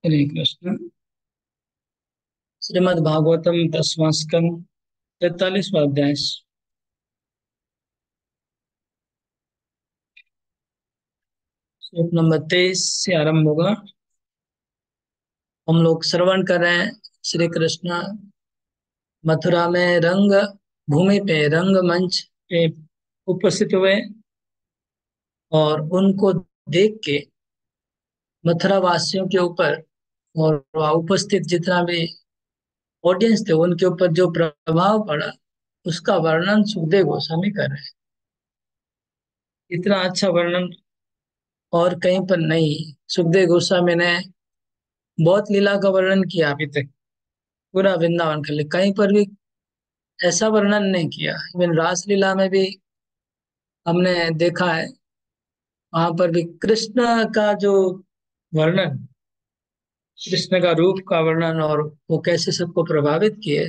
हरे कृष्ण। श्रीमद् भागवतम 10वां स्कंद 43वां अध्याय। श्लोक नंबर 23 से आरंभ होगा। हम लोग श्रवण कर रहे हैं। श्री कृष्ण मथुरा में रंग भूमि पे रंग मंच पे उपस्थित हुए और उनको देख के मथुरा वासियों के ऊपर और वहाँ उपस्थित जितना भी ऑडियंस थे उनके ऊपर जो प्रभाव पड़ा उसका वर्णन सुखदेव गोस्वामी कर रहे हैं। इतना अच्छा वर्णन और कहीं पर नहीं। सुखदेव गोस्वामी ने बहुत लीला का वर्णन किया अभी तक, पूरा वृंदावन के लिए कहीं पर भी ऐसा वर्णन नहीं किया। इवन रास लीला में भी हमने देखा है, वहां पर भी कृष्ण का जो वर्णन, कृष्ण का रूप का वर्णन और वो कैसे सबको प्रभावित किए,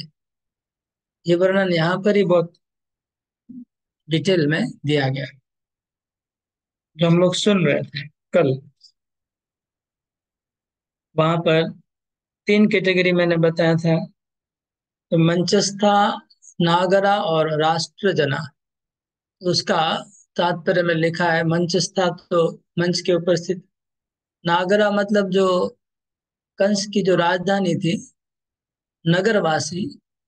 ये वर्णन यहाँ पर ही बहुत डिटेल में दिया गया है, जो हम लोग सुन रहे थे कल। वहां पर तीन कैटेगरी मैंने बताया था, तो मंचस्था, नागरा और राष्ट्रजना। उसका तात्पर्य में लिखा है, मंचस्था तो मंच के ऊपर स्थित, नागरा मतलब जो कंस की जो राजधानी थी, नगरवासी,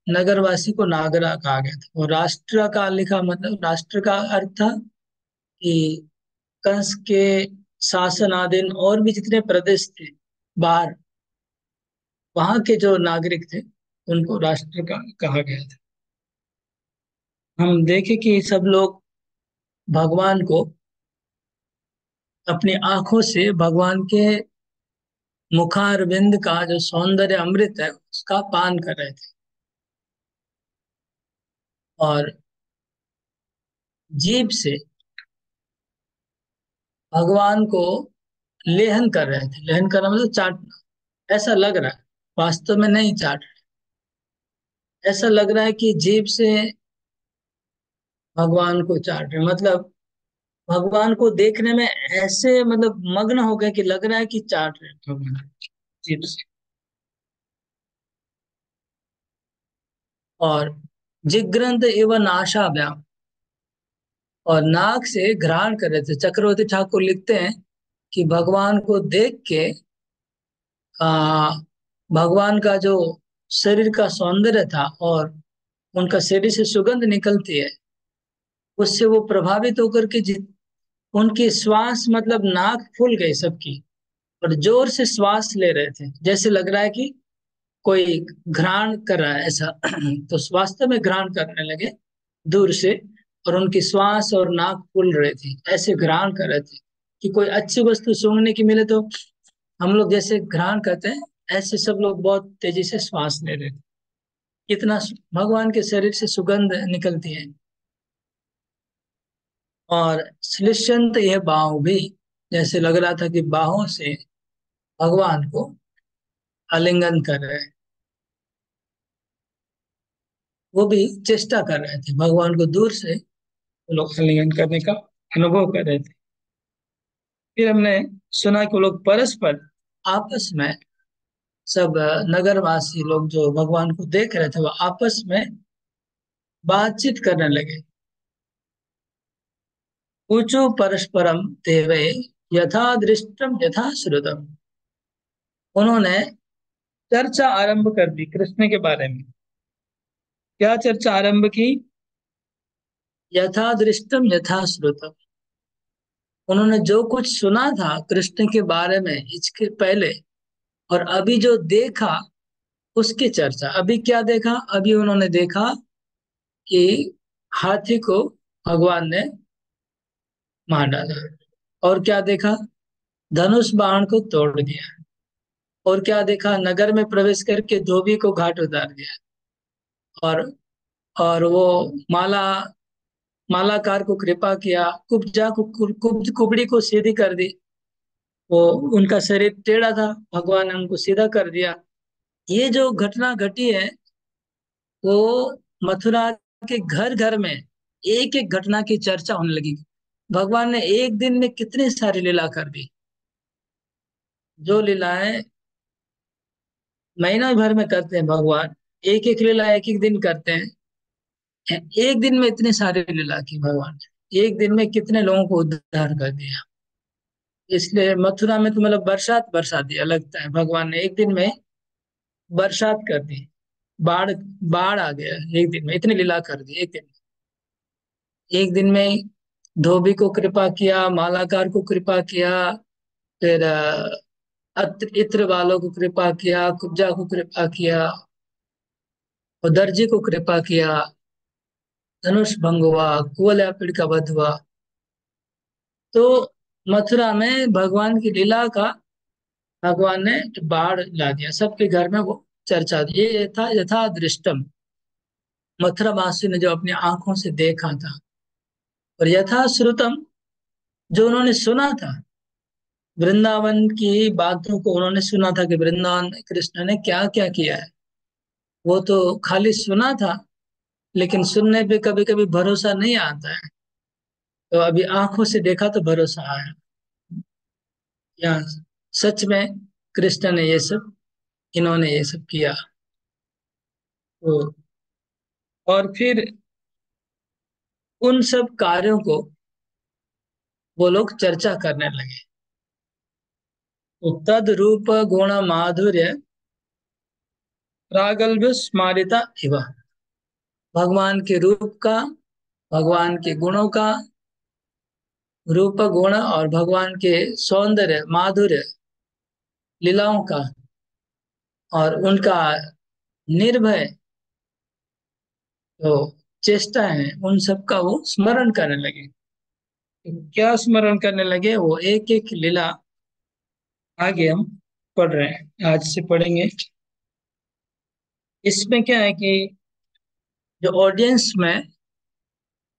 नगरवासी को नागरा कहा गया था। और राष्ट्र का लिखा मतलब, राष्ट्र का अर्थ था कि कंस के शासनाधीन और भी जितने प्रदेश थे बाहर, वहां के जो नागरिक थे उनको राष्ट्र का कहा गया था। हम देखे कि सब लोग भगवान को अपनी आंखों से, भगवान के मुखारविंद का जो सौंदर्य अमृत है उसका पान कर रहे थे, और जीभ से भगवान को लेहन कर रहे थे। लेहन करना मतलब चाटना। ऐसा लग रहा है, वास्तव में नहीं चाट रहे, ऐसा लग रहा है कि जीभ से भगवान को चाट रहे, मतलब भगवान को देखने में ऐसे मतलब मग्न हो गए कि लग रहा है कि चाट रहे हैं भगवान जीभ से। और जिग्रंथ एवं नाशाभ्याम, और नाक से घ्राण कर रहे थे। चक्रवर्ती ठाकुर लिखते हैं कि भगवान को देख के आ, भगवान का जो शरीर का सौंदर्य था और उनका शरीर से सुगंध निकलती है, उससे वो प्रभावित होकर के उनकी श्वास मतलब नाक फूल गई सबकी, और जोर से श्वास ले रहे थे, जैसे लग रहा है कि कोई घ्राण कर रहा है ऐसा। तो वास्तव में घ्राण करने लगे दूर से, और उनकी श्वास और नाक फूल रहे थे, ऐसे घ्राण कर रहे थे कि कोई अच्छी वस्तु सूंघने की मिले तो हम लोग जैसे घ्राण करते हैं, ऐसे सब लोग बहुत तेजी से श्वास ले रहे थे। कितना भगवान के शरीर से सुगंध निकलती है। और श्लिष्यंत यह बाहु भी, जैसे लग रहा था कि बाहों से भगवान को आलिंगन कर रहे हैं। वो भी चेष्टा कर रहे थे, भगवान को दूर से वो लोग आलिंगन करने का अनुभव कर रहे थे। फिर हमने सुना कि वो लोग परस्पर आपस में, सब नगरवासी लोग जो भगवान को देख रहे थे वो आपस में बातचीत करने लगे। ऊचु परस्परम देवे यथा दृष्टम यथा श्रुतम। उन्होंने चर्चा आरंभ कर दी कृष्ण के बारे में। क्या चर्चा आरंभ की? यथा दृष्टम यथा श्रुतम। उन्होंने जो कुछ सुना था कृष्ण के बारे में इसके पहले, और अभी जो देखा उसकी चर्चा। अभी क्या देखा? अभी उन्होंने देखा कि हाथी को भगवान ने मार डाला। और क्या देखा? धनुष बाण को तोड़ दिया। और क्या देखा? नगर में प्रवेश करके धोबी को घाट उतार दिया। और वो माला मालाकार को कृपा किया, कुब्जा को कुबड़ी को सीधी कर दी। वो उनका शरीर टेढ़ा था, भगवान ने उनको सीधा कर दिया। ये जो घटना घटी है, वो मथुरा के घर घर में एक एक घटना की चर्चा होने लगी। भगवान ने एक दिन में कितनी सारी लीला कर दी, जो लीलाएं महीना भर में करते हैं भगवान। एक एक लीला एक एक दिन करते हैं। एक दिन में इतने सारे लीला की भगवान ने, एक दिन में कितने लोगों को उद्धार कर दिया। इसलिए मथुरा में तो मतलब बरसात बरसा दिया लगता है भगवान ने, एक दिन में बरसात कर दी। बाढ़, बाढ़ आ गया एक दिन में, इतनी लीला कर दी एक दिन में। एक दिन में धोबी को कृपा किया, मालाकार को कृपा किया, फिर अत्र इत्र वालों को कृपा किया, कुब्जा को कृपा किया, और दर्जी को कृपा किया, धनुष भंग हुआ, कुवलयापीड़ का वध हुआ। तो मथुरा में भगवान की लीला का भगवान ने बाढ़ ला दिया सबके घर में, वो चर्चा थी। ये था यथा दृष्टम, मथुरा वासी ने जो अपनी आंखों से देखा था। और यथा श्रुतम, जो उन्होंने सुना था, वृंदावन की बातों को उन्होंने सुना था कि वृंदावन में कृष्ण ने क्या क्या किया है। वो तो खाली सुना था, लेकिन सुनने पे कभी कभी भरोसा नहीं आता है। तो अभी आंखों से देखा तो भरोसा आया। या सच में कृष्ण ने ये सब, इन्होंने ये सब किया। तो और फिर उन सब कार्यों को वो लोग चर्चा करने लगे। तो तद रूप गुण माधुर्य प्रागल्भ स्मारिता इव, भगवान के रूप का, भगवान के गुणों का, रूप गुण और भगवान के सौंदर्य माधुर्य लीलाओं का और उनका निर्भय जो चेष्टा है, उन सब का वो स्मरण करने लगे। क्या स्मरण करने लगे? वो एक एक लीला आगे हम पढ़ रहे हैं, आज से पढ़ेंगे। इसमें क्या है कि जो ऑडियंस में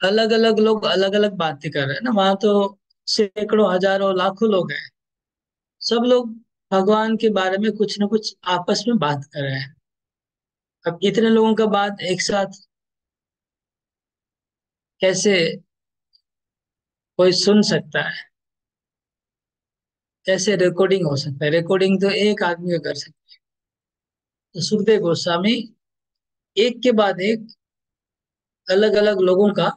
अलग अलग लोग अलग अलग बातें कर रहे हैं ना, वहां तो सैकड़ों हजारों लाखों लोग हैं। सब लोग भगवान के बारे में कुछ ना कुछ आपस में बात कर रहे हैं। अब इतने लोगों का बात एक साथ कैसे कोई सुन सकता है? कैसे रिकॉर्डिंग हो सकता है? रिकॉर्डिंग तो एक आदमी का कर सकता है। तो सुखदेव गोस्वामी एक के बाद एक अलग अलग लोगों का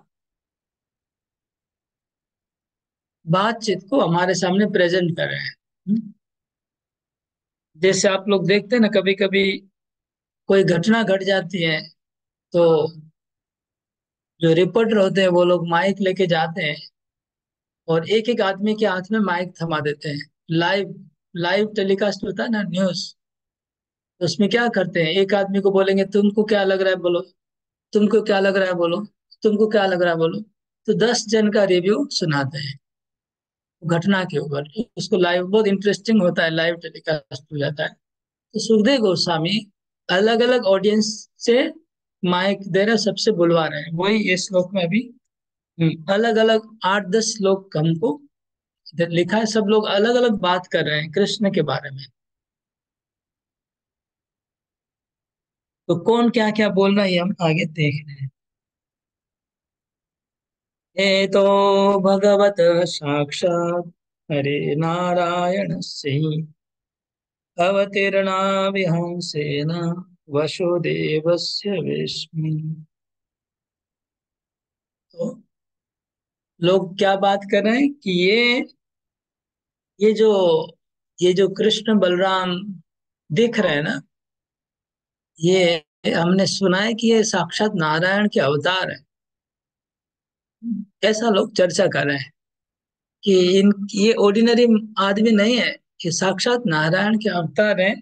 बातचीत को हमारे सामने प्रेजेंट कर रहे हैं। जैसे आप लोग देखते हैं ना, कभी कभी कोई घटना घट जाती है, तो जो रिपोर्टर होते हैं वो लोग माइक लेके जाते हैं और एक एक आदमी के हाथ में माइक थमा देते हैं। लाइव, लाइव टेलीकास्ट होता है ना न्यूज, तो उसमें क्या करते हैं, एक आदमी को बोलेंगे तुमको क्या लग रहा है बोलो, तुमको क्या लग रहा है बोलो, तुमको क्या लग रहा है बोलो। तो 10 जन का रिव्यू सुनाते हैं घटना के ऊपर। उसको लाइव, बहुत इंटरेस्टिंग होता है, लाइव टेलीकास्ट हो जाता है। तो सुखदेव गोस्वामी अलग अलग ऑडियंस से माइक दे रहे, सबसे बुलवा रहे हैं। वही ये श्लोक में भी अलग अलग 8-10 लोग हमको इधर लिखा है, सब लोग अलग अलग बात कर रहे हैं कृष्ण के बारे में। तो कौन क्या क्या बोल रहा है ये हम आगे देख रहे हैं। ये तो भगवत साक्षात् हरे नारायण से अवतीर्णा विहंसेन वसुदेवस्य वेश्मि। तो लोग क्या बात कर रहे हैं कि ये जो ये जो कृष्ण बलराम दिख रहे हैं ना, ये हमने सुना है कि ये साक्षात नारायण के अवतार है। ऐसा लोग चर्चा कर रहे हैं कि इन ये ऑर्डिनरी आदमी नहीं है, ये साक्षात नारायण के अवतार हैं।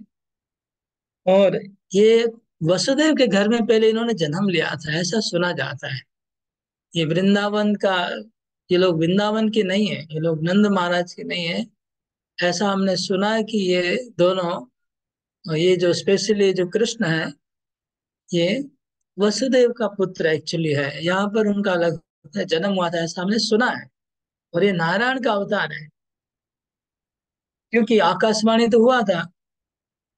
और ये वसुदेव के घर में पहले इन्होंने जन्म लिया था, ऐसा सुना जाता है। ये वृंदावन का, ये लोग वृंदावन के नहीं है, ये लोग नंद महाराज के नहीं है। ऐसा हमने सुना है कि ये दोनों, ये जो स्पेशली जो कृष्ण है, ये वसुदेव का पुत्र एक्चुअली है। यहाँ पर उनका अलग जन्म हुआ था, ऐसा हमने सुना है। और ये नारायण का अवतार है, क्योंकि आकाशवाणी तो हुआ था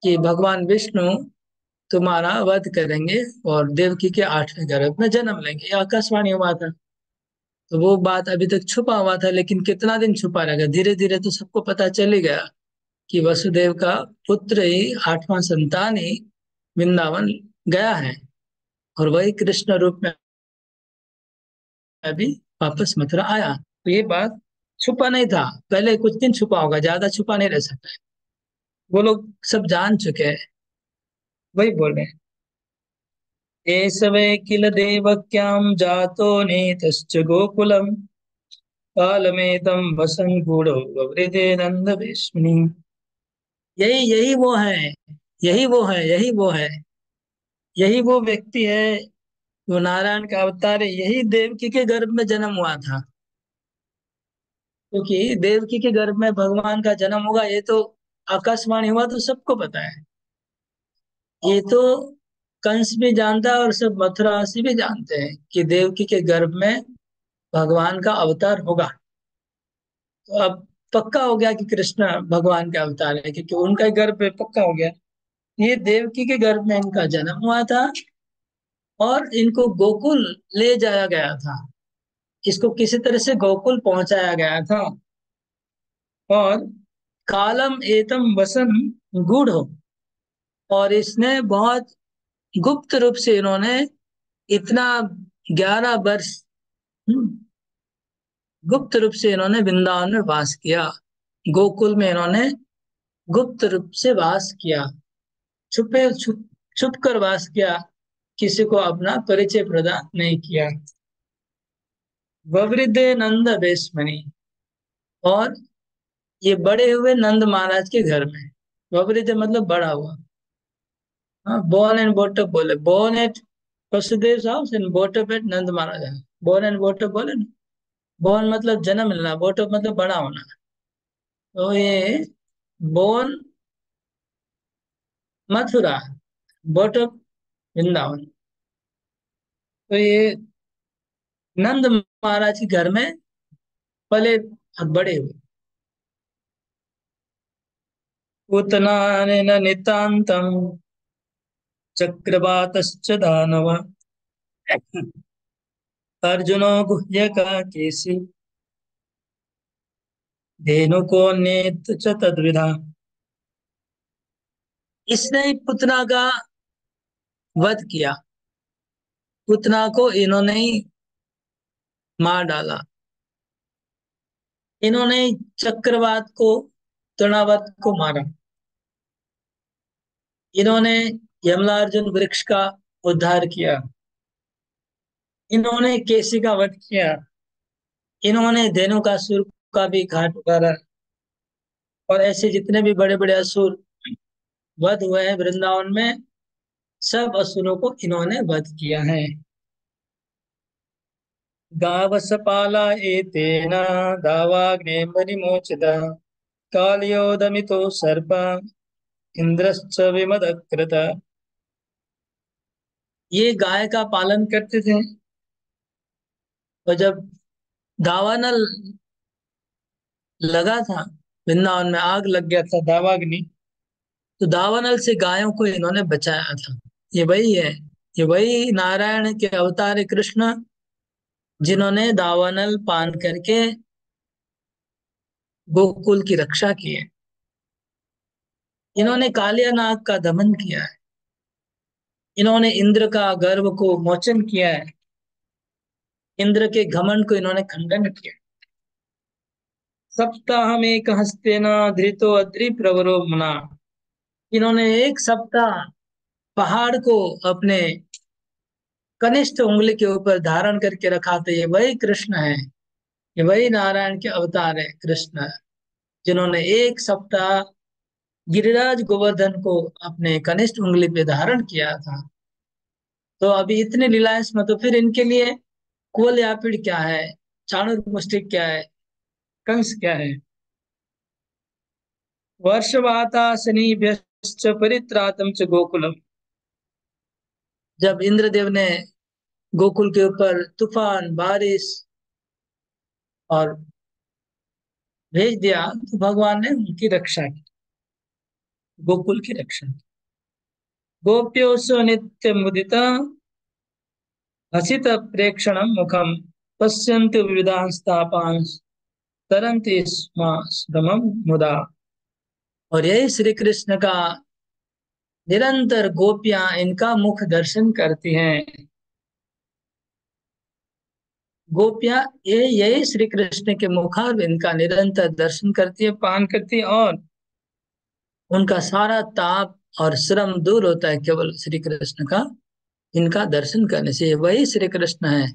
कि भगवान विष्णु तुम्हारा वध करेंगे और देवकी के 8वें गर्भ में जन्म लेंगे, ये आकाशवाणी हुआ था। तो वो बात अभी तक छुपा हुआ था, लेकिन कितना दिन छुपा रहेगा, धीरे धीरे तो सबको पता चल ही गया कि वसुदेव का पुत्र ही 8वां संतान ही वृंदावन गया है, और वही कृष्ण रूप में अभी वापस मथुरा आया। तो ये बात छुपा नहीं था, पहले कुछ दिन छुपा होगा, ज्यादा छुपा नहीं रह सकता है। वो लोग सब जान चुके हैं, वही बोल रहे हैं। एष वै किल देवक्यां जातो नीतश्च गोकुलम् कालमेतं वसन् गूढो ववृधे नंद वेश्मनि। यही यही वो है, यही वो है, यही वो है, यही वो व्यक्ति है, वो नारायण का अवतार है। यही देवकी के गर्भ में जन्म हुआ था, क्योंकि देवकी के गर्भ में भगवान का जन्म होगा ये तो आकाशवाणी हुआ, तो सबको पता है। ये तो कंस भी जानता है और सब मथुरावासी भी जानते हैं कि देवकी के गर्भ में भगवान का अवतार होगा। तो अब पक्का हो गया कि कृष्ण भगवान का अवतार है, क्योंकि उनका ही गर्भ है, पक्का हो गया। ये देवकी के गर्भ में इनका जन्म हुआ था, और इनको गोकुल ले जाया गया था। इसको किसी तरह से गोकुल पहुंचाया गया था। और कालम एतम वसन गूढ़, और इसने बहुत गुप्त रूप से इन्होंने इतना 11 वर्ष गुप्त रूप से इन्होंने वृंदावन में वास किया। गोकुल में इन्होंने गुप्त रूप से वास किया, छुप कर वास किया, किसी को अपना परिचय प्रदान नहीं किया। ववृद्धे नंद वेश्मनि, और ये बड़े हुए नंद महाराज के घर में। ववृद्ध मतलब बड़ा हुआ। हाँ, born and brought up बोले, born at Vasudev house and brought up at Nand Maharaj. born and brought up बोले ना, born मतलब जन्म मिलना, brought up मतलब बड़ा होना। तो ये born Mathura, brought up Vrindavan. तो ये नंद महाराज के घर में पले और बड़े हुए। पूतनानेन नितान्तं चक्रवातश्च दानव अर्जुनो गुह्यका केसि धेनुकोन्नेत च तद्विधा। इसने ही पुतना का वध किया, पुतना को इन्होंने ही मार डाला। इन्होंने ही चक्रवात को, तृणावर्त को मारा। इन्होंने यमलार्जुन वृक्ष का उद्धार किया। इन्होंने केसी का वध किया। इन्होंने धेनुकासुर का भी घाट उतारा। और ऐसे जितने भी बड़े बड़े असुर वध हुए हैं वृंदावन में, सब असुरों को इन्होंने वध किया है। गावसपाला एतेन दावाग्नेयमनिमोचिता कालयोदमितो सर्प इंद्रश्च विमदकृत। ये गाय का पालन करते थे, और जब दावानल लगा था, वृंदावन में आग लग गया था, दावाग्नि, तो दावानल से गायों को इन्होंने बचाया था। ये वही है, ये वही नारायण के अवतार है कृष्ण, जिन्होंने दावानल पान करके गोकुल की रक्षा की है। इन्होंने कालिया नाग का दमन किया है। इन्होंने इंद्र का गर्व को मोचन किया है। इंद्र के घमंड को इन्होंने खंडन किया। सप्ताह में एक हस्तेन धृतो अद्रि प्रवरो मुना। इन्होंने एक सप्ताह पहाड़ को अपने कनिष्ठ उंगली के ऊपर धारण करके रखा था। ये वही कृष्ण है, ये वही नारायण के अवतार है कृष्ण, जिन्होंने एक सप्ताह गिरिराज गोवर्धन को अपने कनिष्ठ उंगली पे धारण किया था। तो अभी इतने लीलाएं में, तो फिर इनके लिए कुल यापिड़ क्या है, चाणूर मुष्टिक क्या है, कंस क्या है। वर्षवातासनीभ्यश्च परित्रातम च गोकुलम। जब इंद्रदेव ने गोकुल के ऊपर तूफान बारिश और भेज दिया, तो भगवान ने उनकी रक्षा की, गोकुल की रक्षा की। गोप्योऽसो नित्य मुदिता हसित प्रेक्षण मुखम पश्यन्ति विविधांस्तापांस् तरन्ति स्म सुगमं मुदा। और यही श्री कृष्ण का निरंतर गोपियां इनका मुख दर्शन करती हैं। गोपियां ये यही श्री कृष्ण के मुखारविंद का निरंतर दर्शन करती है, पान करती है, और उनका सारा ताप और श्रम दूर होता है केवल श्री कृष्ण का इनका दर्शन करने से। ये वही श्री कृष्ण है,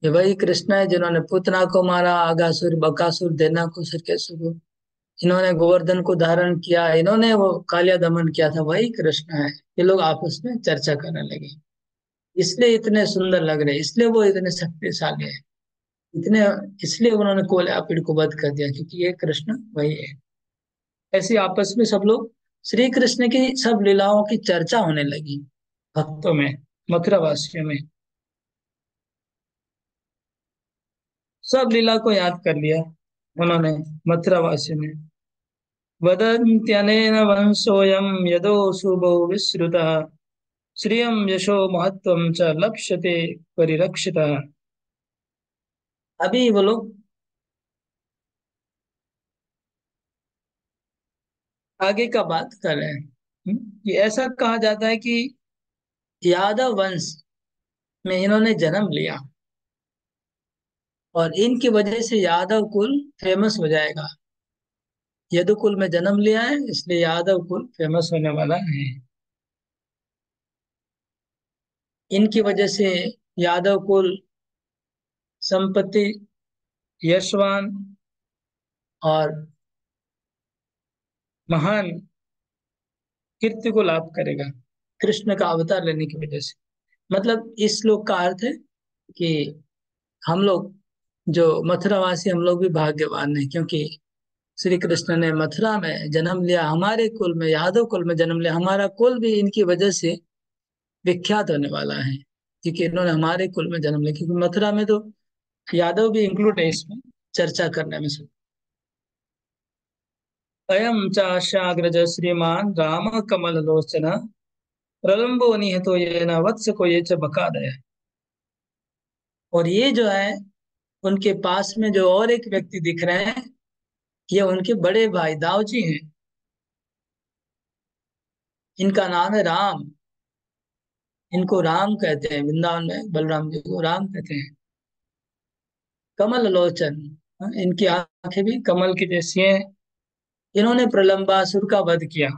ये वही कृष्ण है जिन्होंने पूतना को मारा, आगासुर, बकासुर, देनाकुसुर के सुर, इन्होंने गोवर्धन को धारण किया, इन्होंने वो कालिया दमन किया था, वही कृष्ण है। ये लोग आपस में चर्चा करने लगे, इसलिए इतने सुंदर लग रहे, इसलिए वो इतने शक्तिशाली है, इतने, इसलिए उन्होंने कोल्यापिड़ को वध कर दिया, क्योंकि ये कृष्ण वही है। ऐसे आपस में सब लोग श्री कृष्ण की सब लीलाओं की चर्चा होने लगी भक्तों में, मथुरा वासियों में। सब लीला को याद कर लिया उन्होंने, मथुरा वासियों ने। वदन्त्यनेन वंशोऽयं यदोऽसु बहु विश्रुतः श्रियं यशो महत्त्वं च लक्ष्यते परिरक्षितः। अभी वो लोग आगे का बात कर रहे हैं। कि ऐसा कहा जाता है कि यादव वंश में इन्होंने जन्म लिया, और इनकी वजह से यादव कुल फेमस हो जाएगा। यदु कुल में जन्म लिया है, इसलिए यादव कुल फेमस होने वाला है। इनकी वजह से यादव कुल संपत्ति, यशवान और महान कीर्ति को लाभ करेगा, कृष्ण का अवतार लेने की वजह से। मतलब इस श्लोक का अर्थ है कि हम लोग जो मथुरावासी, हम लोग भी भाग्यवान हैं, क्योंकि श्री कृष्ण ने मथुरा में जन्म लिया, हमारे कुल में, यादव कुल में जन्म लिया। हमारा कुल भी इनकी वजह से विख्यात होने वाला है, क्योंकि इन्होंने हमारे कुल में जन्म लिया, क्योंकि मथुरा में तो यादव भी इंक्लूड है इसमें चर्चा करने में सब। अयम चाशाग्रज श्रीमान राम कमल लोचन प्रलंबो निहतो ये न वत्स को ये च बकादय। और ये जो है, उनके पास में जो और एक व्यक्ति दिख रहे हैं, ये उनके बड़े भाई दाऊ जी हैं। इनका नाम है राम, इनको राम कहते हैं, वृंदावन में बलराम जी को राम कहते हैं। कमल लोचन, इनकी आंखें भी कमल की जैसी हैं। इन्होंने प्रलंबासुर का वध किया,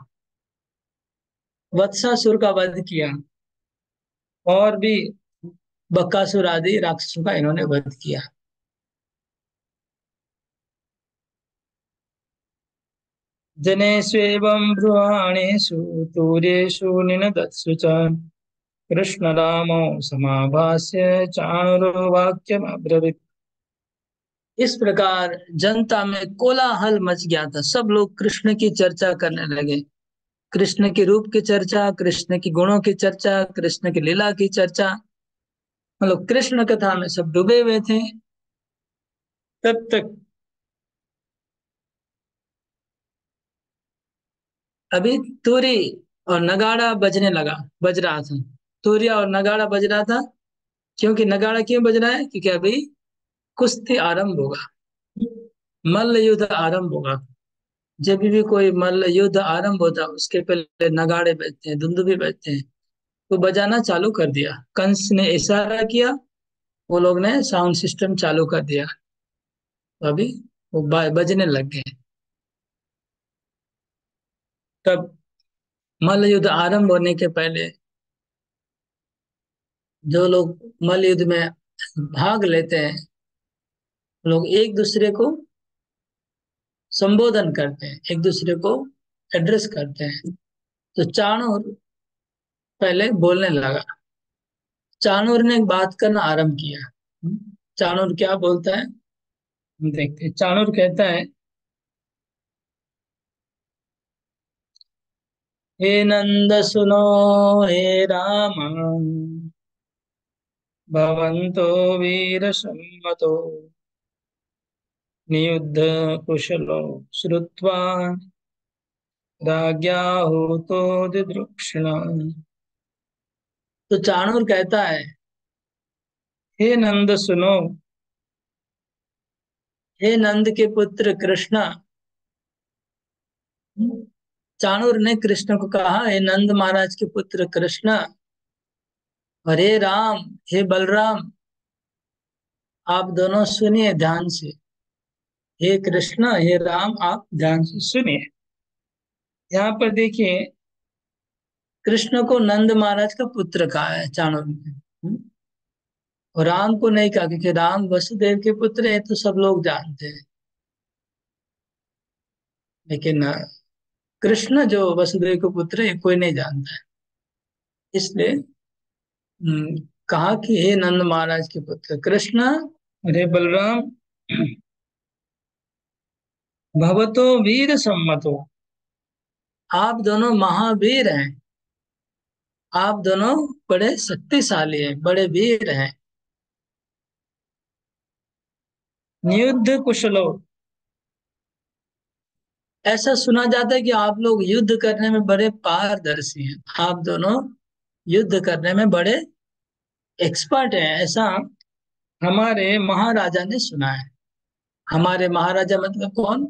वत्सासुर का वध किया, और भी बकासुर आदि राक्षसों का इन्होंने वध किया। जनेष्वेवं ब्रुवाणेषु तूर्येषु निनदत्सु च कृष्णरामो समाभाष्य चाणुरो वाक्यमब्रवीत्। इस प्रकार जनता में कोलाहल मच गया था, सब लोग कृष्ण की चर्चा करने लगे, कृष्ण के रूप की चर्चा, कृष्ण की गुणों की चर्चा, कृष्ण की लीला की चर्चा। मतलब कृष्ण कथा में सब डूबे हुए थे। तब तक अभी तुरी और नगाड़ा बजने लगा, बज रहा था, तुरिया और नगाड़ा बज रहा था। क्योंकि नगाड़ा क्यों बज रहा है? क्योंकि अभी कुश्ती आरंभ होगा, मल्ल युद्ध आरंभ होगा। जब भी कोई मल्ल युद्ध आरंभ होता है, उसके पहले नगाड़े बजते हैं, दुंदुभी बजते हैं। तो बजाना चालू कर दिया, कंस ने इशारा किया, वो लोग ने साउंड सिस्टम चालू कर दिया, तो अभी वो बजने लग गए। तब मल्ल युद्ध आरंभ होने के पहले जो लोग मल्ल युद्ध में भाग लेते हैं, लोग एक दूसरे को संबोधन करते हैं, एक दूसरे को एड्रेस करते हैं। तो चाणूर पहले बोलने लगा, चाणूर ने बात करना आरंभ किया। चाणूर क्या बोलता है, हम देखते हैं। चाणूर कहता है, हे नंद सुनो, हे राम, भवन्तो वीर सम्मतो नियुद्ध कुशलो श्रुत्वा राज्ञा होतो दिदृक्षिण। तो चाणूर कहता है, हे नंद सुनो, हे नंद के पुत्र कृष्णा, चाणूर ने कृष्ण को कहा, हे नंद महाराज के पुत्र कृष्ण, हरे राम, हे बलराम, आप दोनों सुनिए ध्यान से। हे कृष्ण, हे राम, आप ध्यान से सुनिए। यहाँ पर देखिए, कृष्ण को नंद महाराज का पुत्र कहा है चाणूर ने। और राम को नहीं कहा, क्योंकि राम वसुदेव के पुत्र है तो सब लोग जानते हैं। लेकिन कृष्ण जो वसुदेव के पुत्र है कोई नहीं जानता है। इसलिए कहा कि हे नंद महाराज के पुत्र कृष्ण, अरे बलराम, भवतो वीर सम्मतो, आप दोनों महावीर हैं। आप दोनों बड़े शक्तिशाली हैं, बड़े वीर हैं। नियुद्ध कुशलो, ऐसा सुना जाता है कि आप लोग युद्ध करने में बड़े पारदर्शी हैं। आप दोनों युद्ध करने में बड़े एक्सपर्ट हैं, ऐसा हमारे महाराजा ने सुना है। हमारे महाराजा मतलब कौन?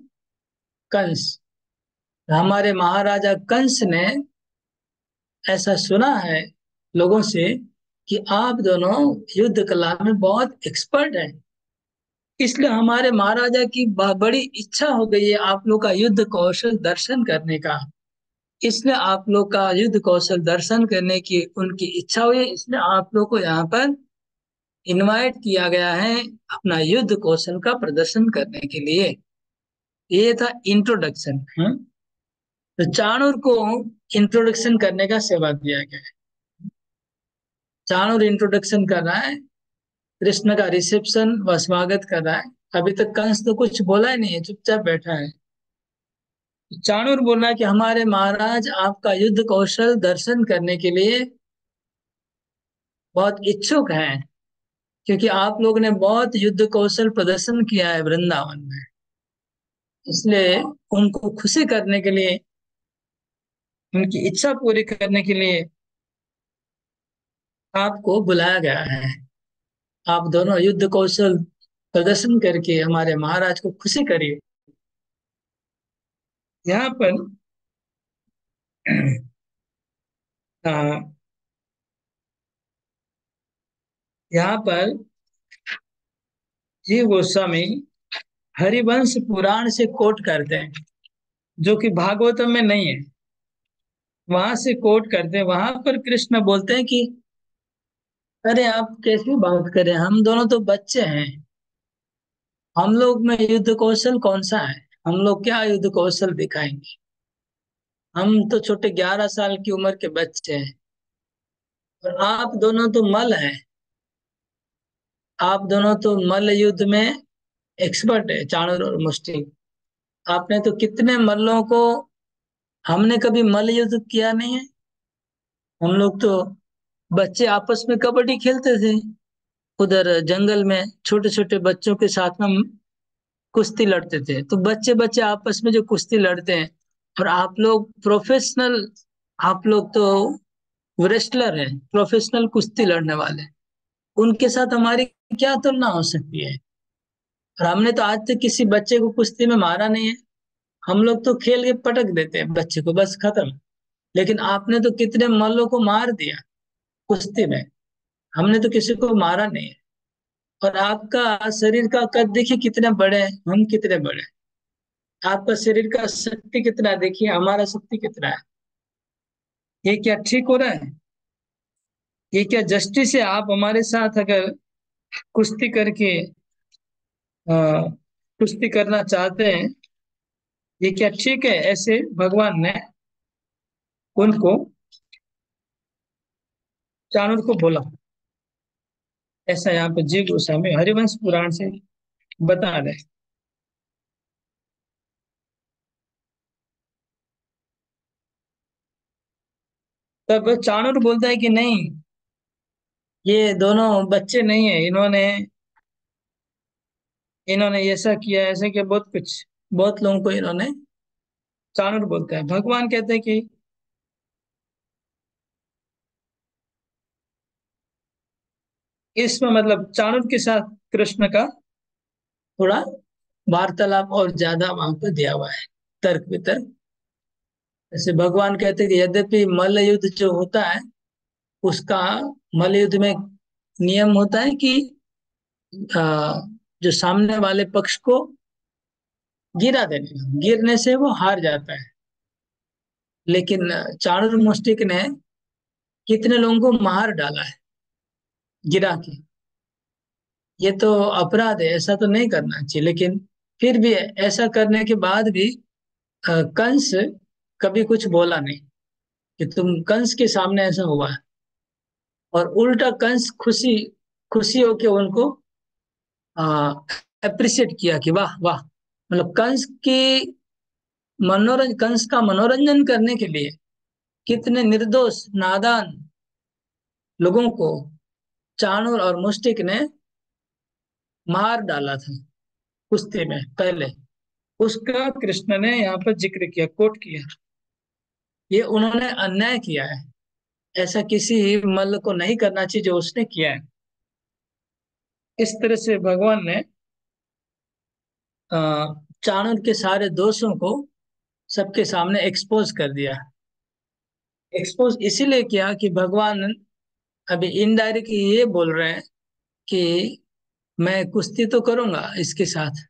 कंस। हमारे महाराजा कंस ने ऐसा सुना है लोगों से कि आप दोनों युद्ध कला में बहुत एक्सपर्ट हैं। इसलिए हमारे महाराजा की बड़ी इच्छा हो गई है आप लोग का युद्ध कौशल दर्शन करने का। इसलिए आप लोग का युद्ध कौशल दर्शन करने की उनकी इच्छा हुई है, इसलिए आप लोग को यहाँ पर इनवाइट किया गया है अपना युद्ध कौशल का प्रदर्शन करने के लिए। ये था इंट्रोडक्शन। तो चाणूर को इंट्रोडक्शन करने का सेवा दिया गया है। चाणूर इंट्रोडक्शन कर रहा है, कृष्ण का रिसेप्शन व स्वागत कर रहा है। अभी तक कंस तो कुछ बोला ही नहीं है, चुपचाप बैठा है। चाणूर बोल रहा है कि हमारे महाराज आपका युद्ध कौशल दर्शन करने के लिए बहुत इच्छुक हैं, क्योंकि आप लोग ने बहुत युद्ध कौशल प्रदर्शन किया है वृंदावन में। इसलिए उनको खुशी करने के लिए, उनकी इच्छा पूरी करने के लिए आपको बुलाया गया है। आप दोनों युद्ध कौशल प्रदर्शन करके हमारे महाराज को खुशी करिए। यहाँ पर अ, यहाँ पर जीव गोस्वामी हरिवंश पुराण से कोट करते हैं, जो कि भागवतम में नहीं है। वहां से कोट करते हैं, वहां पर कृष्ण बोलते हैं कि अरे आप कैसी बात करें, हम दोनों तो बच्चे हैं। हम लोग में युद्ध कौशल कौन सा है? हम लोग क्या युद्ध कौशल दिखाएंगे? हम तो छोटे 11 साल की उम्र के बच्चे हैं। और आप दोनों तो मल हैं। आप दोनों तो मल्ल युद्ध में एक्सपर्ट है, चाणूर और मुष्टि। आपने तो कितने मल्लों को, हमने कभी मल्ल युद्ध किया नहीं है। हम लोग तो बच्चे आपस में कबड्डी खेलते थे उधर जंगल में, छोटे छोटे बच्चों के साथ में कुश्ती लड़ते थे। तो बच्चे बच्चे आपस में जो कुश्ती लड़ते हैं, और आप लोग प्रोफेशनल, आप लोग तो रेसलर हैं, प्रोफेशनल कुश्ती लड़ने वाले। उनके साथ हमारी क्या तुलना हो सकती है? और हमने तो आज तक किसी बच्चे को कुश्ती में मारा नहीं है। हम लोग तो खेल के पटक देते हैं बच्चे को, बस खत्म। लेकिन आपने तो कितने मल्लों को मार दिया कुश्ती में। हमने तो किसी को मारा नहीं है। और आपका शरीर का कद देखिए कितने बड़े हैं, हम कितने बड़े हैं। आपका शरीर का शक्ति कितना है, देखिए हमारा शक्ति कितना है। ये क्या ठीक हो रहा है? ये क्या जस्टिस है? आप हमारे साथ अगर कुश्ती करके अ, कुश्ती करना चाहते हैं, ये क्या ठीक है? ऐसे भगवान ने उनको, चाणूर को बोला। ऐसा यहाँ पे जीव गोस्वामी हरिवंश पुराण से बता रहे हैं। तब चाणूर बोलता है कि नहीं, ये दोनों बच्चे नहीं है, इन्होंने इन्होंने ऐसा किया, ऐसा किया, बहुत कुछ, बहुत लोगों को इन्होंने, चाणूर बोलता है। भगवान कहते हैं कि इसमें मतलब चाणूर के साथ कृष्ण का थोड़ा वार्तालाप और ज्यादा वहां पर दिया हुआ है, तर्क वितर्क। जैसे भगवान कहते हैं कि यद्यपि मल्ल युद्ध जो होता है उसका, मल्ल युद्ध में नियम होता है कि अ, जो सामने वाले पक्ष को गिरा देने का, गिरने से वो हार जाता है। लेकिन चाणूर मुष्टिक ने कितने लोगों को मार डाला है गिरा के। ये तो अपराध है, ऐसा तो नहीं करना चाहिए। लेकिन फिर भी ऐसा करने के बाद भी कंस कभी कुछ बोला नहीं कि तुम, कंस के सामने ऐसा हुआ है। और उल्टा कंस खुशी खुशी होके उनको अप्रिशिएट किया कि वाह वाह। मतलब कंस का मनोरंजन करने के लिए कितने निर्दोष नादान लोगों को चाणूर और मुष्टिक ने मार डाला था कुश्ती में पहले। उसका कृष्ण ने यहाँ पर जिक्र किया, कोट किया। ये उन्होंने अन्याय किया है, ऐसा किसी मल्ल को नहीं करना चाहिए जो उसने किया है। इस तरह से भगवान ने अ, चाणूर के सारे दोषों को सबके सामने एक्सपोज कर दिया। एक्सपोज इसीलिए किया कि भगवान अभी इनडायरेक्टली ये बोल रहे हैं कि मैं कुश्ती तो करूंगा इसके साथ,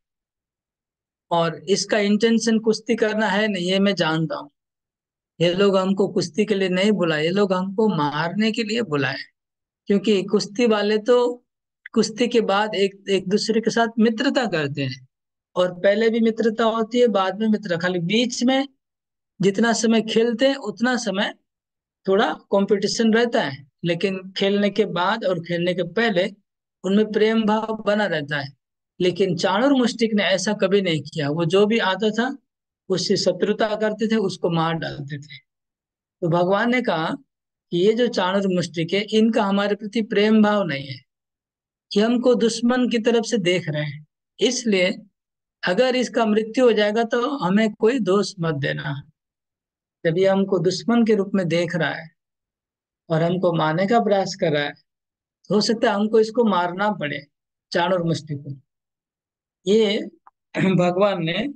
और इसका इंटेंशन कुश्ती करना है नहीं, ये मैं जानता हूँ। ये लोग हमको कुश्ती के लिए नहीं बुलाए, ये लोग हमको मारने के लिए बुलाए। क्योंकि कुश्ती वाले तो कुश्ती के बाद एक एक दूसरे के साथ मित्रता करते हैं। और पहले भी मित्रता होती है, बाद में मित्र, खाली बीच में जितना समय खेलते हैं उतना समय थोड़ा कंपटीशन रहता है। लेकिन खेलने के बाद और खेलने के पहले उनमें प्रेम भाव बना रहता है। लेकिन चाणूर मुष्टिक ने ऐसा कभी नहीं किया। वो जो भी आता था उससे शत्रुता करते थे, उसको मार डालते थे। तो भगवान ने कहा कि ये जो चाणूर मुष्टिक है इनका हमारे प्रति प्रेम भाव नहीं है, ये हमको दुश्मन की तरफ से देख रहे हैं। इसलिए अगर इसका मृत्यु हो जाएगा तो हमें कोई दोष मत देना। जब ये हमको दुश्मन के रूप में देख रहा है और हमको मारने का प्रयास कर रहा है, तो हो सकता है हमको इसको मारना पड़े, चाणूर मुष्टिक को। ये भगवान ने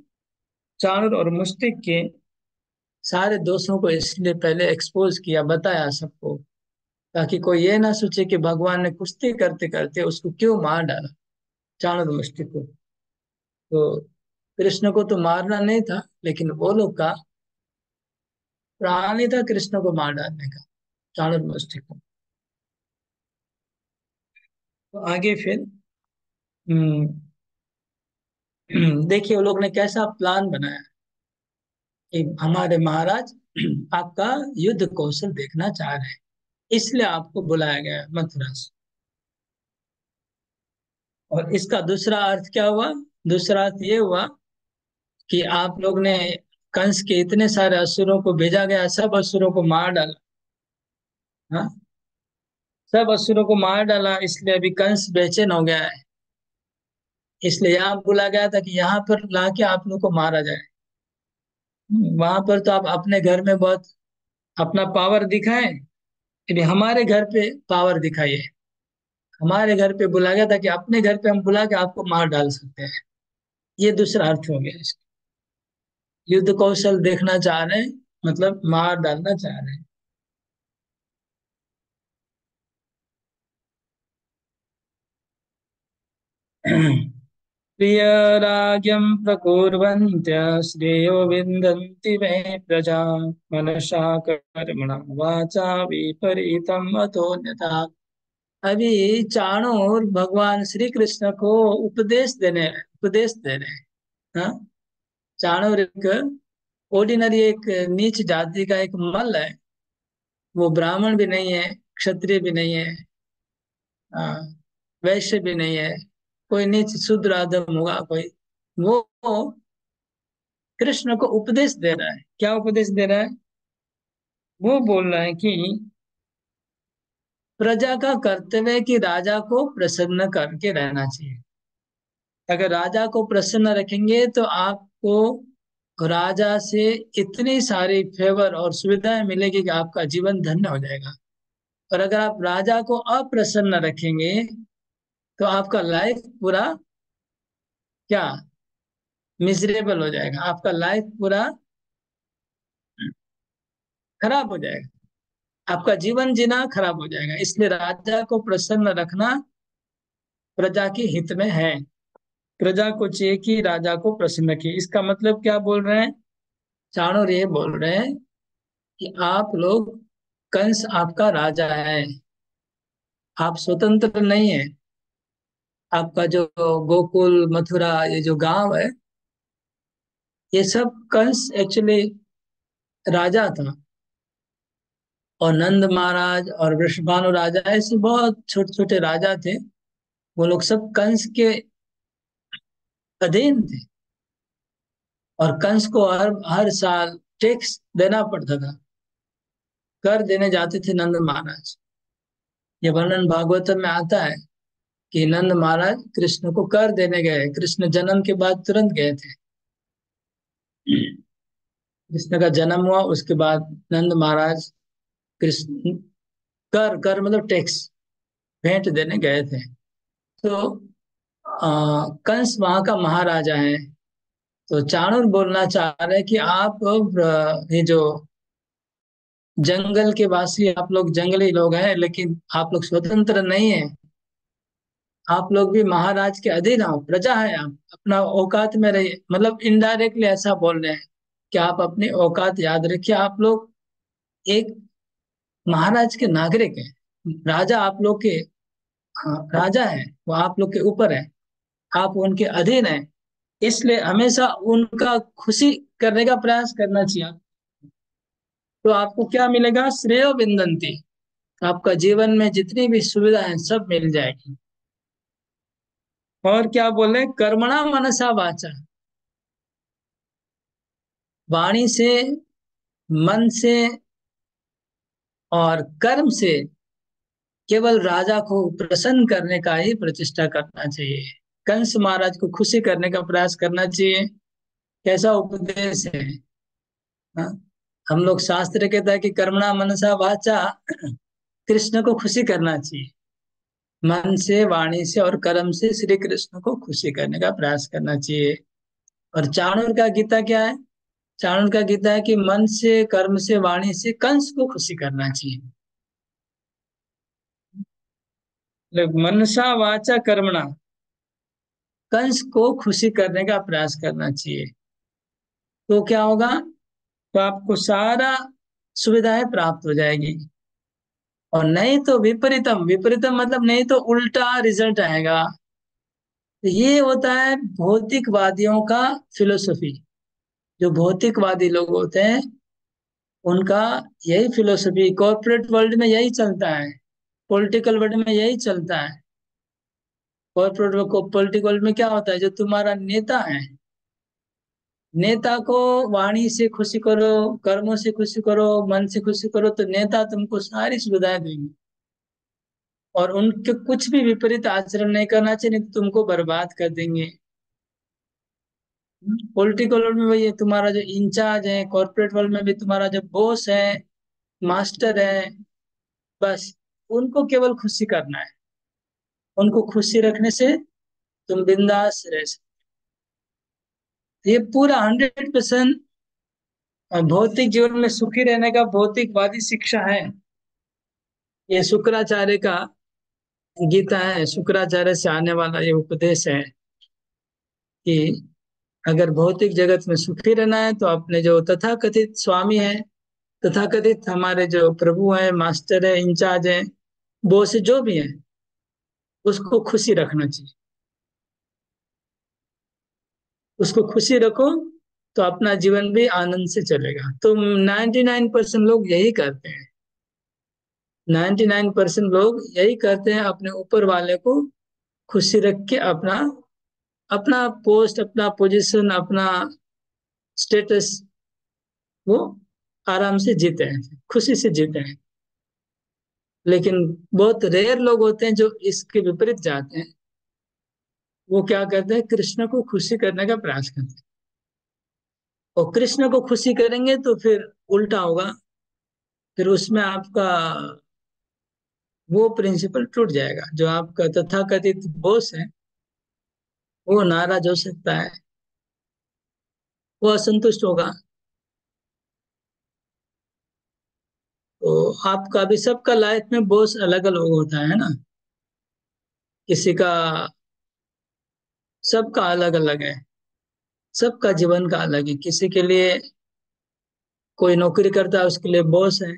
चाणूर और मुष्टिक के सारे दोषों को इसलिए पहले एक्सपोज किया, बताया सबको, ताकि कोई ये ना सोचे कि भगवान ने कुश्ती करते करते उसको क्यों मार डाला, चाणूर मुष्टिक को। तो कृष्ण को तो मारना नहीं था, लेकिन वो लोग का प्लान ही था कृष्ण को मार डालने का, चाणूर मुष्टिक को। तो आगे फिर हम्म, देखिए वो लोग ने कैसा प्लान बनाया कि हमारे महाराज आपका युद्ध कौशल देखना चाह रहे हैं, इसलिए आपको बुलाया गया है मथुरा से। और इसका दूसरा अर्थ क्या हुआ? दूसरा अर्थ ये हुआ कि आप लोग ने कंस के इतने सारे असुरों को भेजा गया, सब असुरों को मार डाला। हाँ, सब असुरों को मार डाला, इसलिए अभी कंस बेचैन हो गया है। इसलिए यहाँ बुला गया था कि यहाँ पर लाके आप लोग को मारा जाए। वहां पर तो आप अपने घर में बहुत अपना पावर दिखाएं, अभी हमारे घर पे पावर दिखाइए। हमारे घर पे बुला गया था कि अपने घर पे हम बुला के आपको मार डाल सकते हैं। ये दूसरा अर्थ हो गया इसका। युद्ध कौशल देखना चाह रहे हैं, मतलब मार डालना चाह रहे हैं। प्रियराज्यं प्रकुर्वन्त्य श्रेयो विन्दन्ति मे प्रजा मनसा कर्मणा वाचा विपरीतम अतोन्यथा। अभी चाणूर भगवान श्री कृष्ण को उपदेश दे रहे हैं। हाँ? चाणूर एक ऑर्डिनरी, एक नीच जाति का एक मल्ल है। वो ब्राह्मण भी नहीं है, क्षत्रिय भी नहीं है, हाँ, वैश्य भी नहीं है, कोई नीच शूद्र आदम होगा कोई। वो कृष्ण को उपदेश दे रहा है। क्या उपदेश दे रहा है? वो बोल रहा है कि प्रजा का कर्तव्य है कि राजा को प्रसन्न करके रहना चाहिए। अगर राजा को प्रसन्न रखेंगे तो आपको राजा से इतनी सारी फेवर और सुविधाएं मिलेगी कि आपका जीवन धन्य हो जाएगा। और अगर आप राजा को अप्रसन्न रखेंगे तो आपका लाइफ पूरा क्या, मिजरेबल हो जाएगा। आपका लाइफ पूरा खराब हो जाएगा, आपका जीवन जीना खराब हो जाएगा। इसलिए राजा को प्रसन्न रखना प्रजा के हित में है। प्रजा को चाहिए कि राजा को प्रसन्न रखिए। इसका मतलब क्या बोल रहे हैं? चाणूर ये बोल रहे हैं कि आप लोग, कंस आपका राजा है, आप स्वतंत्र नहीं है। आपका जो गोकुल मथुरा ये जो गांव है, ये सब कंस एक्चुअली राजा था। और नंद महाराज और वृषभानु राजा ऐसे बहुत छोटे छोटे राजा थे, वो लोग सब कंस के अधीन थे। और कंस को हर हर साल टैक्स देना पड़ता था, कर देने जाते थे नंद महाराज। ये वर्णन भागवतम में आता है कि नंद महाराज कृष्ण को कर देने गए, कृष्ण जन्म के बाद तुरंत गए थे। कृष्ण का जन्म हुआ उसके बाद नंद महाराज कृष्ण कर कर मतलब टैक्स भेंट देने गए थे। तो कंस वहां का महाराजा है। तो चाणूर बोलना चाह रहे हैं कि आप ये जो जंगल के वासी, आप लोग जंगली लोग हैं, लेकिन आप लोग स्वतंत्र नहीं है। आप लोग भी महाराज के अधीन हो, प्रजा है, आप अपना औकात में रहिए। मतलब इनडायरेक्टली ऐसा बोल रहे हैं कि आप अपनी औकात याद रखिए। आप लोग एक महाराज के नागरिक हैं, राजा आप लोग के, हाँ, राजा है, वो आप लोग के ऊपर है, आप उनके अधीन है। इसलिए हमेशा उनका खुशी करने का प्रयास करना चाहिए। तो आपको क्या मिलेगा? श्रेयो विंदन्ति, आपका जीवन में जितनी भी सुविधा है सब मिल जाएगी। और क्या बोले? कर्मणा मनसा वाचा, वाणी से, मन से और कर्म से केवल राजा को प्रसन्न करने का ही प्रचेष्टा करना चाहिए। कंस महाराज को खुशी करने का प्रयास करना चाहिए। कैसा उपदेश है? हाँ? हम लोग शास्त्र कहता है कि कर्मणा मनसा वाचा, कृष्ण को खुशी करना चाहिए। मन से, वाणी से और कर्म से श्री कृष्ण को खुशी करने का प्रयास करना चाहिए। और चाणूर का गीता क्या है? चाणूर का गीता है कि मन से, कर्म से, वाणी से कंस को खुशी करना चाहिए। मतलब मनसा वाचा कर्मणा, कंस को खुशी करने का प्रयास करना चाहिए। तो क्या होगा? तो आपको सारा सुविधाएं प्राप्त हो जाएगी। और नहीं तो विपरीतम, विपरीतम मतलब नहीं तो उल्टा रिजल्ट आएगा। तो ये होता है भौतिकवादियों का फिलोसफी। जो भौतिकवादी लोग होते हैं उनका यही फिलोसफी, कॉर्पोरेट वर्ल्ड में यही चलता है, पॉलिटिकल वर्ल्ड में यही चलता है। कॉर्पोरेट को पॉलिटिकल वर्ल्ड में क्या होता है? जो तुम्हारा नेता है, नेता को वाणी से खुशी करो, कर्मों से खुशी करो, मन से खुशी करो, तो नेता तुमको सारी सुविधाएं देंगे। और उनके कुछ भी विपरीत आचरण नहीं करना चाहिए, नहीं तो तुमको बर्बाद कर देंगे। पॉलिटिकल वर्ल्ड में वही है, तुम्हारा जो इंचार्ज है, कॉर्पोरेट वर्ल्ड में भी तुम्हारा जो बॉस है, मास्टर है, बस उनको केवल खुशी करना है। उनको खुशी रखने से तुम बिंदास रह सकते। ये पूरा 100% भौतिक जीवन में सुखी रहने का भौतिकवादी शिक्षा है। ये शुक्राचार्य का गीता है, शुक्राचार्य से आने वाला ये उपदेश है कि अगर भौतिक जगत में सुखी रहना है तो अपने जो तथाकथित स्वामी है, तथाकथित हमारे जो प्रभु है, मास्टर है, इंचार्ज है, बॉस जो भी है, उसको खुशी रखना चाहिए। उसको खुशी रखो तो अपना जीवन भी आनंद से चलेगा। तो 99% लोग यही करते हैं। 99% लोग यही करते हैं, अपने ऊपर वाले को खुशी रख के अपना अपना पोस्ट, अपना पोजीशन, अपना स्टेटस वो आराम से जीते हैं, खुशी से जीते हैं। लेकिन बहुत रेयर लोग होते हैं जो इसके विपरीत जाते हैं। वो क्या करते हैं? कृष्ण को खुशी करने का प्रयास करते हैं। और कृष्ण को खुशी करेंगे तो फिर उल्टा होगा, फिर उसमें आपका वो प्रिंसिपल टूट जाएगा। जो आपका तथाकथित बॉस है वो नाराज हो सकता है, वो असंतुष्ट होगा। आपका भी सबका लाइफ में बॉस अलग अलग होता है ना। किसी का, सबका अलग अलग है। सबका जीवन का अलग है। किसी के लिए कोई नौकरी करता है उसके लिए बॉस है।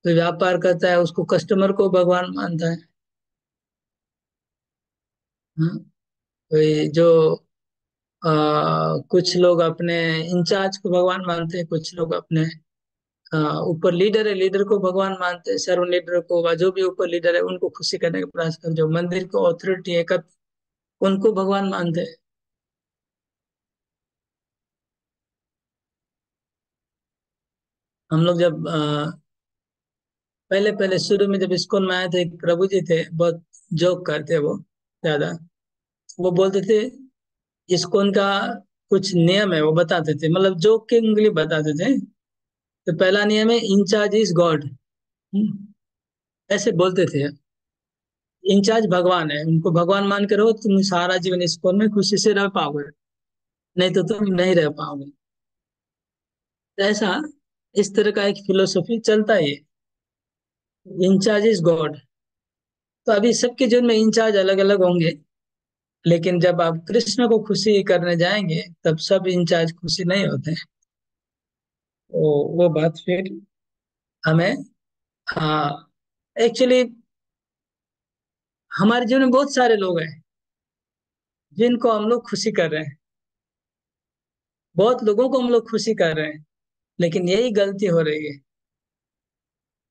कोई व्यापार करता है उसको कस्टमर को भगवान मानता है। हाँ? कोई जो कुछ लोग अपने इंचार्ज को भगवान मानते हैं, कुछ लोग अपने ऊपर लीडर है, लीडर को भगवान मानते हैं, सर्व लीडर को, व जो भी ऊपर लीडर है उनको खुशी करने का प्रयास करते, जो मंदिर को अथॉरिटी है कब, उनको भगवान मानते हैं। हम लोग जब पहले पहले शुरू में जब इस्कॉन में आए थे, एक प्रभु जी थे, बहुत जोक करते वो ज्यादा। वो बोलते थे इस्कॉन का कुछ नियम है, वो बताते थे, मतलब जोक के लिए बताते थे। तो पहला नियम है इंचार्ज इज गॉड। ऐसे बोलते थे। इंचार्ज भगवान है, उनको भगवान मान के रहो, तुम सारा जीवन इस्कॉन में खुशी से रह पाओगे, नहीं तो तुम नहीं रह पाओगे। तो ऐसा, इस तरह का एक फिलोसफी चलता ही है। Incharge is God. तो अभी सबके जीवन में इंचार्ज अलग अलग होंगे, लेकिन जब आप कृष्ण को खुशी करने जाएंगे तब सब इंचार्ज खुशी नहीं होते हैं। तो वो बात फिर हमें, हाँ, एक्चुअली हमारे जीवन में बहुत सारे लोग हैं जिनको हम लोग खुशी कर रहे हैं। बहुत लोगों को हम लोग खुशी कर रहे हैं, लेकिन यही गलती हो रही है।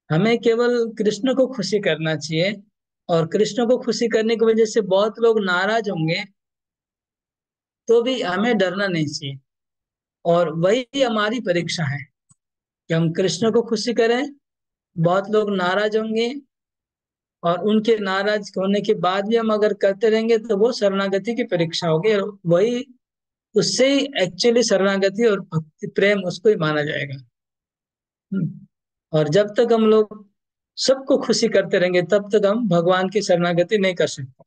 हमें केवल कृष्ण को खुशी करना चाहिए। और कृष्ण को खुशी करने की वजह से बहुत लोग नाराज होंगे, तो भी हमें डरना नहीं चाहिए। और वही हमारी परीक्षा है कि हम कृष्ण को खुशी करें। बहुत लोग नाराज होंगे, और उनके नाराज होने के बाद भी हम अगर करते रहेंगे तो वो शरणागति की परीक्षा होगी, और वही, उससे ही एक्चुअली शरणागति और भक्ति प्रेम उसको ही माना जाएगा। और जब तक हम लोग सबको खुशी करते रहेंगे तब तक हम भगवान की शरणागति नहीं कर सकते।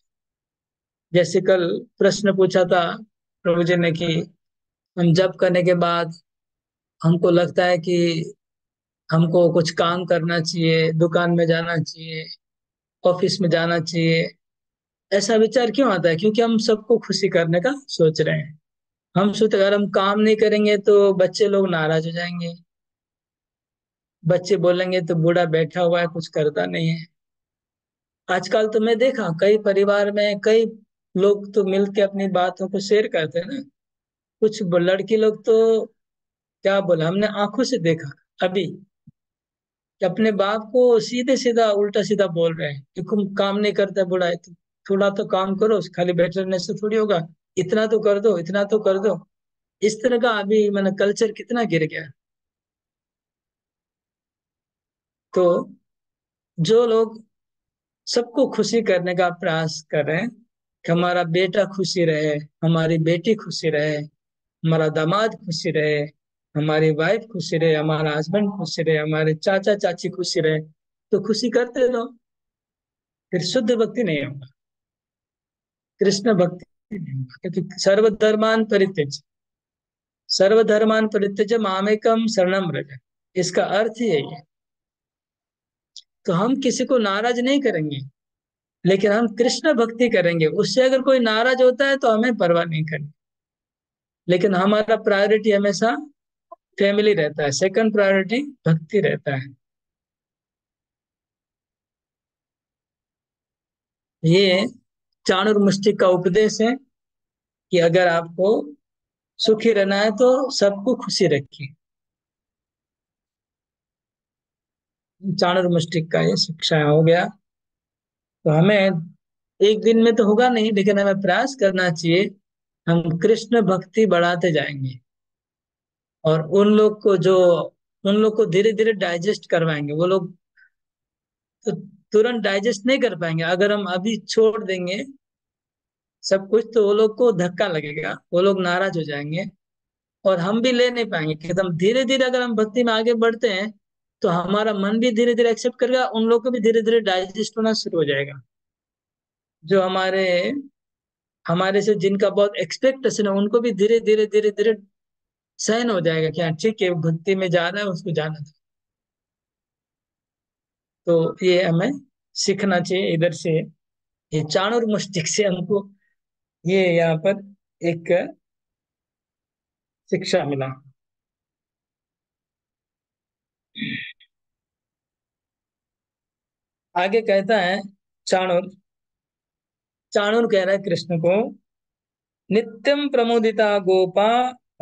जैसे कल प्रश्न पूछा था प्रभु जी ने कि हम जप करने के बाद हमको लगता है कि हमको कुछ काम करना चाहिए, दुकान में जाना चाहिए, ऑफिस में जाना चाहिए। ऐसा विचार क्यों आता है? क्योंकि हम सबको खुशी करने का सोच रहे हैं। हम सोचते अगर हम काम नहीं करेंगे तो बच्चे लोग नाराज हो जाएंगे। बच्चे बोलेंगे तो बूढ़ा बैठा हुआ है, कुछ करता नहीं है। आजकल तो मैं देखा कई परिवार में कई लोग तो मिलके अपनी बातों को शेयर करते हैं ना। कुछ लड़की लोग तो, क्या बोला, हमने आंखों से देखा अभी, कि अपने बाप को सीधे सीधा उल्टा सीधा बोल रहे हैं कि तुम काम नहीं करता बुढ़ा है, तुम थोड़ा तो काम करो, खाली बैठे रहने से थोड़ी होगा, इतना तो कर दो, इतना तो कर दो। इस तरह का अभी मैंने कल्चर कितना गिर गया। तो जो लोग सबको खुशी करने का प्रयास कर रहे हैं कि हमारा बेटा खुशी रहे, हमारी बेटी खुशी रहे, हमारा दामाद खुशी रहे, हमारी वाइफ खुशी रहे, हमारा हस्बैंड खुशी रहे, हमारे चाचा चाची खुशी रहे, तो खुशी करते रहो। फिर शुद्ध भक्ति नहीं होगा, कृष्ण भक्ति नहीं होगा। क्योंकि सर्वधर्मान परित्यज मामेकम शरणम व्रज, इसका अर्थ ही यही है। तो हम किसी को नाराज नहीं करेंगे, लेकिन हम कृष्ण भक्ति करेंगे। उससे अगर कोई नाराज होता है तो हमें परवाह नहीं करनी। लेकिन हमारा प्रायोरिटी हमेशा फैमिली रहता है, सेकंड प्रायोरिटी भक्ति रहता है। ये चाणूर का उपदेश है कि अगर आपको सुखी रहना है तो सबको खुशी रखिए। चाणूर का ये शिक्षा हो गया। तो हमें एक दिन में तो होगा नहीं, लेकिन हमें प्रयास करना चाहिए। हम कृष्ण भक्ति बढ़ाते जाएंगे, और उन लोग को धीरे धीरे डाइजेस्ट करवाएंगे। वो लोग तो तुरंत डाइजेस्ट नहीं कर पाएंगे। अगर हम अभी छोड़ देंगे सब कुछ तो वो लोग को धक्का लगेगा, वो लोग नाराज हो जाएंगे, और हम भी ले नहीं पाएंगे। कि हम धीरे धीरे अगर हम भक्ति में आगे बढ़ते हैं तो हमारा मन भी धीरे धीरे एक्सेप्ट करेगा, उन लोग को भी धीरे धीरे डाइजेस्ट होना शुरू हो जाएगा। जो हमारे हमारे से जिनका बहुत एक्सपेक्टेशन है उनको भी धीरे धीरे धीरे धीरे सहन हो जाएगा कि हाँ ठीक है, भक्ति में जा रहा है, उसको जाना था। तो ये हमें सीखना चाहिए इधर से, ये चाणूर मुष्टिक से हमको ये यहाँ पर एक शिक्षा मिला। आगे कहता है चाणूर, चाणूर कह रहा है कृष्ण को, नित्यं प्रमुदिता गोपा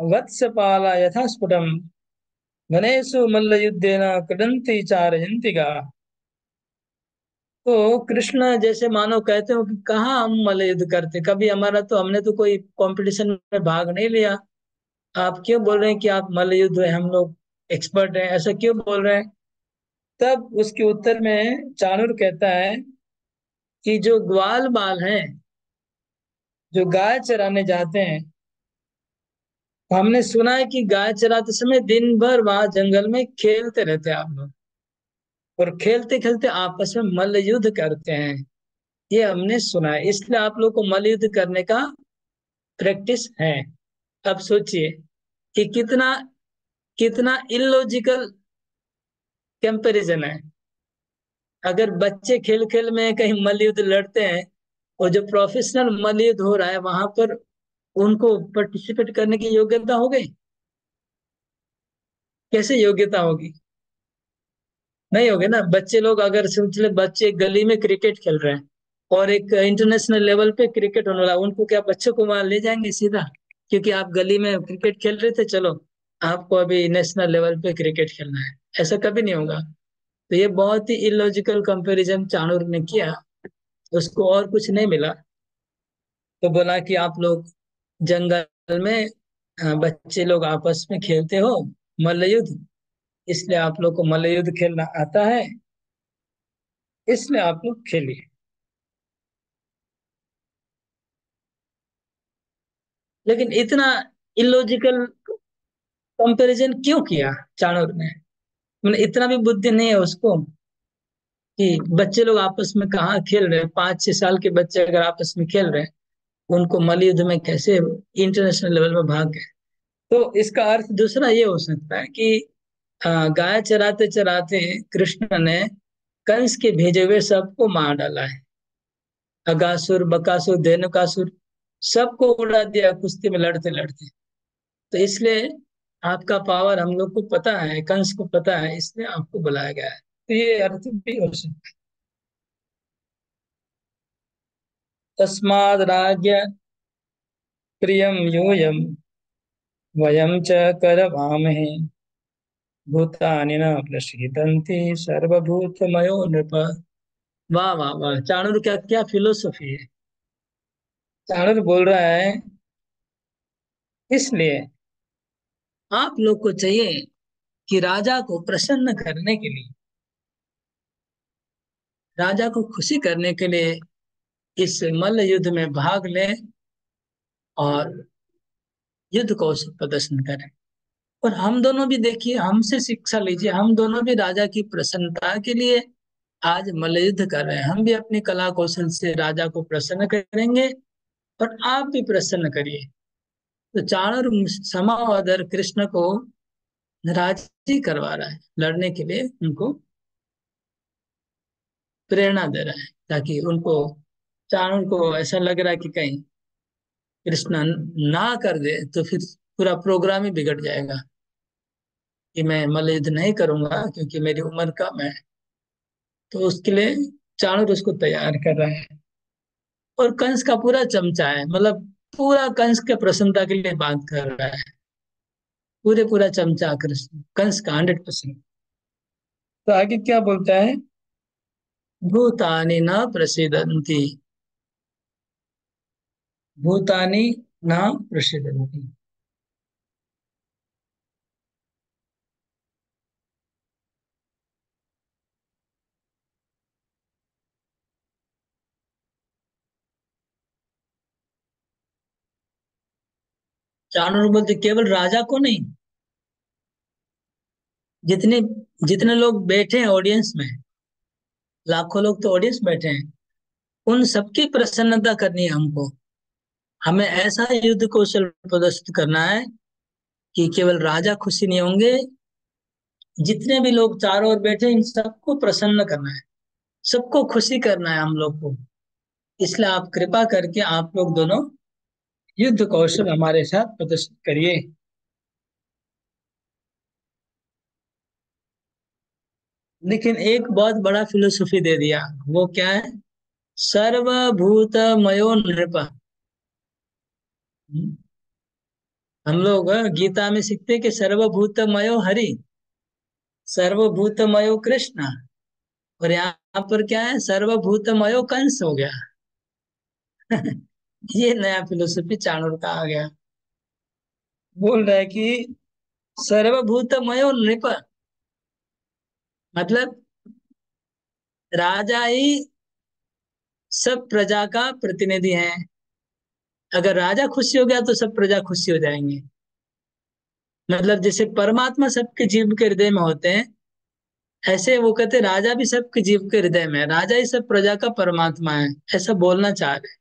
वत्सपाला यथा स्फुटम वनेषु मल्लयुद्धेन क्रदन्ति चारयन्ति गा। तो कृष्ण जैसे मानो कहते हो कि कहाँ हम मल्ल युद्ध करते, कभी हमारा तो, हमने तो कोई कंपटीशन में भाग नहीं लिया। आप क्यों बोल रहे हैं कि आप मल्ल युद्ध है, हम लोग एक्सपर्ट हैं, ऐसा क्यों बोल रहे हैं? तब उसके उत्तर में चाणूर कहता है कि जो ग्वाल बाल हैं, जो गाय चराने जाते हैं, हमने सुना है कि गाय चराते समय दिन भर वहां जंगल में खेलते रहते हैं आप लोग, और खेलते खेलते आपस में मल्ल युद्ध करते हैं, ये हमने सुना है, इसलिए आप लोग को मल्ल युद्ध करने का प्रैक्टिस है। अब सोचिए कि कितना कितना इलॉजिकल कंपैरिजन है। अगर बच्चे खेल खेल में कहीं मल्ल युद्ध लड़ते हैं, और जो प्रोफेशनल मल्ल युद्ध हो रहा है वहां पर उनको पार्टिसिपेट करने की योग्यता हो गई? कैसे योग्यता होगी? नहीं होगे ना। बच्चे लोग अगर सोच ले, बच्चे गली में क्रिकेट खेल रहे हैं और एक इंटरनेशनल लेवल पे क्रिकेट होने वाला, उनको क्या बच्चों को वहां ले जाएंगे सीधा, क्योंकि आप गली में क्रिकेट खेल रहे थे, चलो आपको अभी नेशनल लेवल पे क्रिकेट खेलना है? ऐसा कभी नहीं होगा। तो ये बहुत ही इलॉजिकल कंपैरिजन चाणूर ने किया, उसको और कुछ नहीं मिला। तो बोला कि आप लोग जंगल में बच्चे लोग आपस में खेलते हो मल्ल युद्ध, इसलिए आप लोग को मल्ल युद्ध खेलना आता है, इसलिए आप लोग खेलिए। लेकिन इतना इलॉजिकल कंपैरिजन क्यों किया चाणूर ने? मैंने इतना भी बुद्धि नहीं है उसको कि बच्चे लोग आपस में कहाँ खेल रहे हैं, 5-6 साल के बच्चे अगर आपस में खेल रहे हैं, उनको मल्ल युद्ध में कैसे इंटरनेशनल लेवल में भाग गए? तो इसका अर्थ दूसरा ये हो सकता है कि गाय चराते चराते कृष्ण ने कंस के भेजे हुए सबको मार डाला है। अगासुर, बकासुर, धेनुकासुर, सबको उड़ा दिया कुश्ती में लड़ते लड़ते। तो इसलिए आपका पावर हम लोग को पता है, कंस को पता है, इसलिए आपको बुलाया गया है। तो ये अर्थ भी हो सकता है। तस्माद् राज्य प्रियम यूयम वयं च करवामहे भूतानि न प्रसीदन्ति सर्वभूतमयो नृप। वाह वाह वाह, चाणूर क्या क्या फिलोसफी है। चाणूर बोल रहा है, इसलिए आप लोग को चाहिए कि राजा को प्रसन्न करने के लिए, राजा को खुशी करने के लिए इस मल्ल युद्ध में भाग लें और युद्ध कौशल प्रदर्शन करें। और हम दोनों भी देखिए, हमसे शिक्षा लीजिए, हम दोनों भी राजा की प्रसन्नता के लिए आज मल्ल युद्ध कर रहे हैं। हम भी अपनी कला कौशल से राजा को प्रसन्न करेंगे, और आप भी प्रसन्न करिए। तो चाणूर समावदर कृष्ण को राजी करवा रहा है लड़ने के लिए, उनको प्रेरणा दे रहा है, ताकि उनको, चाणूर को ऐसा लग रहा है कि कहीं कृष्ण ना कर दे तो फिर पूरा प्रोग्राम ही बिगड़ जाएगा, कि मैं मल्ल युद्ध नहीं करूंगा क्योंकि मेरी उम्र कम है। तो उसके लिए चाणूर उसको तैयार कर रहा है। और कंस का पूरा चमचा है, मतलब पूरा कंस के प्रसन्नता के लिए बात कर रहा है, पूरे पूरा चमचा कृष्ण कंस का 100%। तो आगे क्या बोलता है? भूतानि न प्रसिदन्ति, भूतानि न प्रसिदन्ति। चाणूर बोलते केवल राजा को नहीं, जितने जितने लोग बैठे हैं ऑडियंस में, लाखों लोग तो ऑडियंस बैठे हैं, उन सबकी प्रसन्नता करनी है हमको। हमें ऐसा युद्ध कौशल प्रदर्शित करना है कि केवल राजा खुशी नहीं होंगे, जितने भी लोग चारों ओर बैठे इन सबको प्रसन्न करना है, सबको खुशी करना है हम लोग को। इसलिए आप कृपा करके आप लोग दोनों युद्ध कौशल हमारे साथ प्रदर्शित करिए। लेकिन एक बहुत बड़ा फिलोसफी दे दिया। वो क्या है? सर्वभूतमयो नृप। हम लोग गीता में सीखते हैं कि सर्वभूतमयो हरि, सर्वभूतमयो कृष्ण। और यहाँ पर क्या है? सर्वभूतमयो कंस हो गया। ये नया फिलोसफी चाणूर का आ गया। बोल रहा है कि सर्वभूतमयो नृप, मतलब राजा ही सब प्रजा का प्रतिनिधि है। अगर राजा खुशी हो गया तो सब प्रजा खुशी हो जाएंगे। मतलब जैसे परमात्मा सबके जीव के हृदय में होते हैं, ऐसे वो कहते राजा भी सबके जीव के हृदय में है, राजा ही सब प्रजा का परमात्मा है, ऐसा बोलना चाह रहे हैं।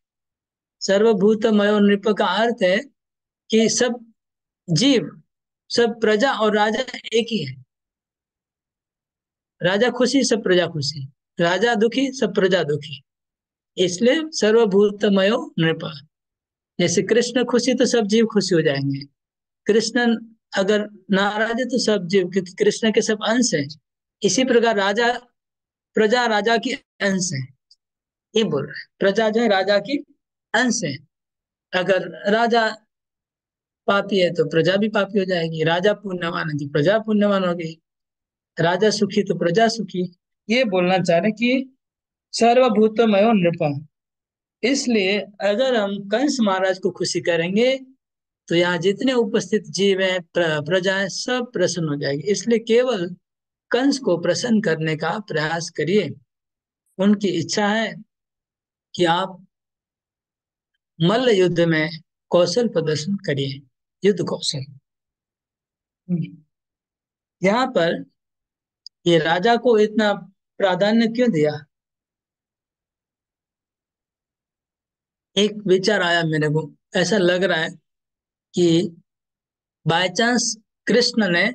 सर्वभूतमयो नृप का अर्थ है कि सब जीव, सब प्रजा और राजा एक ही है। राजा खुशी सब प्रजा खुशी, राजा दुखी सब प्रजा दुखी। इसलिए सर्वभूतमयो नृप। जैसे कृष्ण खुशी तो सब जीव खुशी हो जाएंगे, कृष्ण अगर नाराज है तो सब जीव, क्योंकि कृष्ण के सब अंश है। इसी प्रकार राजा, प्रजा राजा की अंश है। ये बोल रहा है प्रजा जो है राजा की अंश है। अगर राजा पापी है तो प्रजा भी पापी हो जाएगी, राजा पुण्यवान है तो प्रजा पुण्यवान होगी, राजा सुखी तो प्रजा सुखी। ये बोलना चाह रहे कि सर्वभूतमयो नृप। इसलिए अगर हम कंस महाराज को खुशी करेंगे तो यहाँ जितने उपस्थित जीव हैं, प्रजाएं सब प्रसन्न हो जाएगी। इसलिए केवल कंस को प्रसन्न करने का प्रयास करिए। उनकी इच्छा है कि आप मल्ल युद्ध में कौशल प्रदर्शन करिए, युद्ध कौशल। यहाँ पर ये राजा को इतना प्राधान्य क्यों दिया? एक विचार आया मेरे को, ऐसा लग रहा है कि बाय चांस कृष्ण ने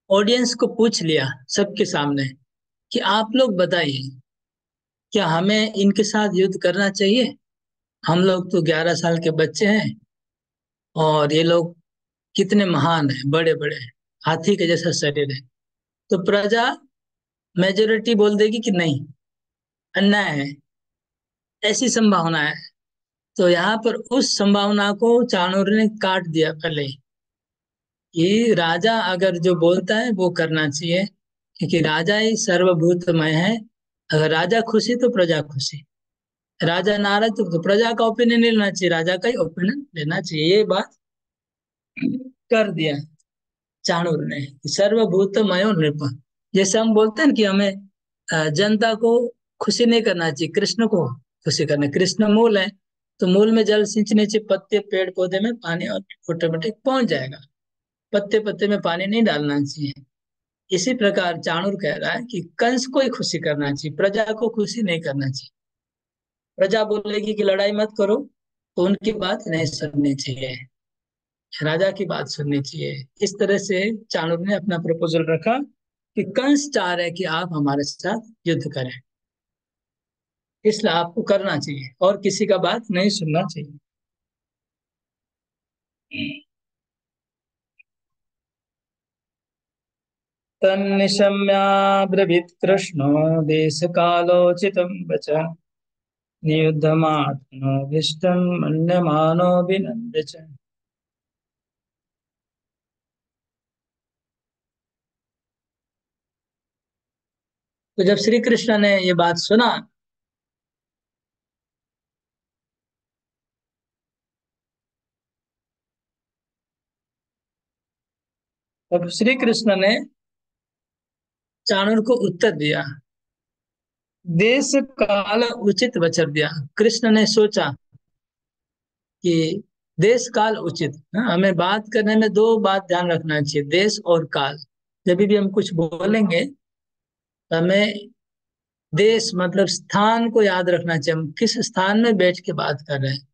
ऑडियंस को पूछ लिया सबके सामने कि आप लोग बताइए, क्या हमें इनके साथ युद्ध करना चाहिए? हम लोग तो 11 साल के बच्चे हैं और ये लोग कितने महान हैं, बड़े बड़े हैं, हाथी के जैसा शरीर है। तो प्रजा मेजोरिटी बोल देगी कि नहीं, अन्याय है, ऐसी संभावना है। तो यहाँ पर उस संभावना को चाणूर ने काट दिया पहले ही, कि राजा अगर जो बोलता है वो करना चाहिए, क्योंकि राजा ही सर्वभूतमय है। अगर राजा खुशी तो प्रजा खुशी, राजा नाराज तो प्रजा का ओपिनियन नहीं लेना चाहिए, राजा का ही ओपिनियन लेना चाहिए। ये बात कर दिया चाणूर ने कि सर्वभूतमयो नृप। जैसे हम बोलते हैं ना कि हमें जनता को खुशी नहीं करना चाहिए, कृष्ण को खुशी करना। कृष्ण मूल है तो मूल में जल सिंचने से पत्ते पेड़ पौधे में पानी ऑटोमेटिक पहुंच जाएगा, पत्ते पत्ते में पानी नहीं डालना चाहिए। इसी प्रकार चाणूर कह रहा है कि कंस को ही खुशी करना चाहिए, प्रजा को खुशी नहीं करना चाहिए। प्रजा बोलेगी कि लड़ाई मत करो तो उनकी बात नहीं सुननी चाहिए, राजा की बात सुननी चाहिए। इस तरह से चाणूर ने अपना प्रपोजल रखा कि कंस चाह रहे कि आप हमारे साथ युद्ध करें, इसलिए आपको करना चाहिए और किसी का बात नहीं सुनना चाहिए। तन्निशम्याब्रवीत् कृष्णो देशकालोचितं वचः नियुद्धमात्मनोभीष्टं मन्यमानोऽभिनन्द्य च। तो जब श्री कृष्ण ने ये बात सुना, तब श्री कृष्ण ने चाणूर को उत्तर दिया, देश काल उचित वचन दिया। कृष्ण ने सोचा कि देश काल उचित, हमें बात करने में दो बात ध्यान रखना चाहिए, देश और काल। जब भी हम कुछ बोलेंगे तो हमें देश मतलब स्थान को याद रखना चाहिए, हम किस स्थान में बैठ के बात कर रहे हैं।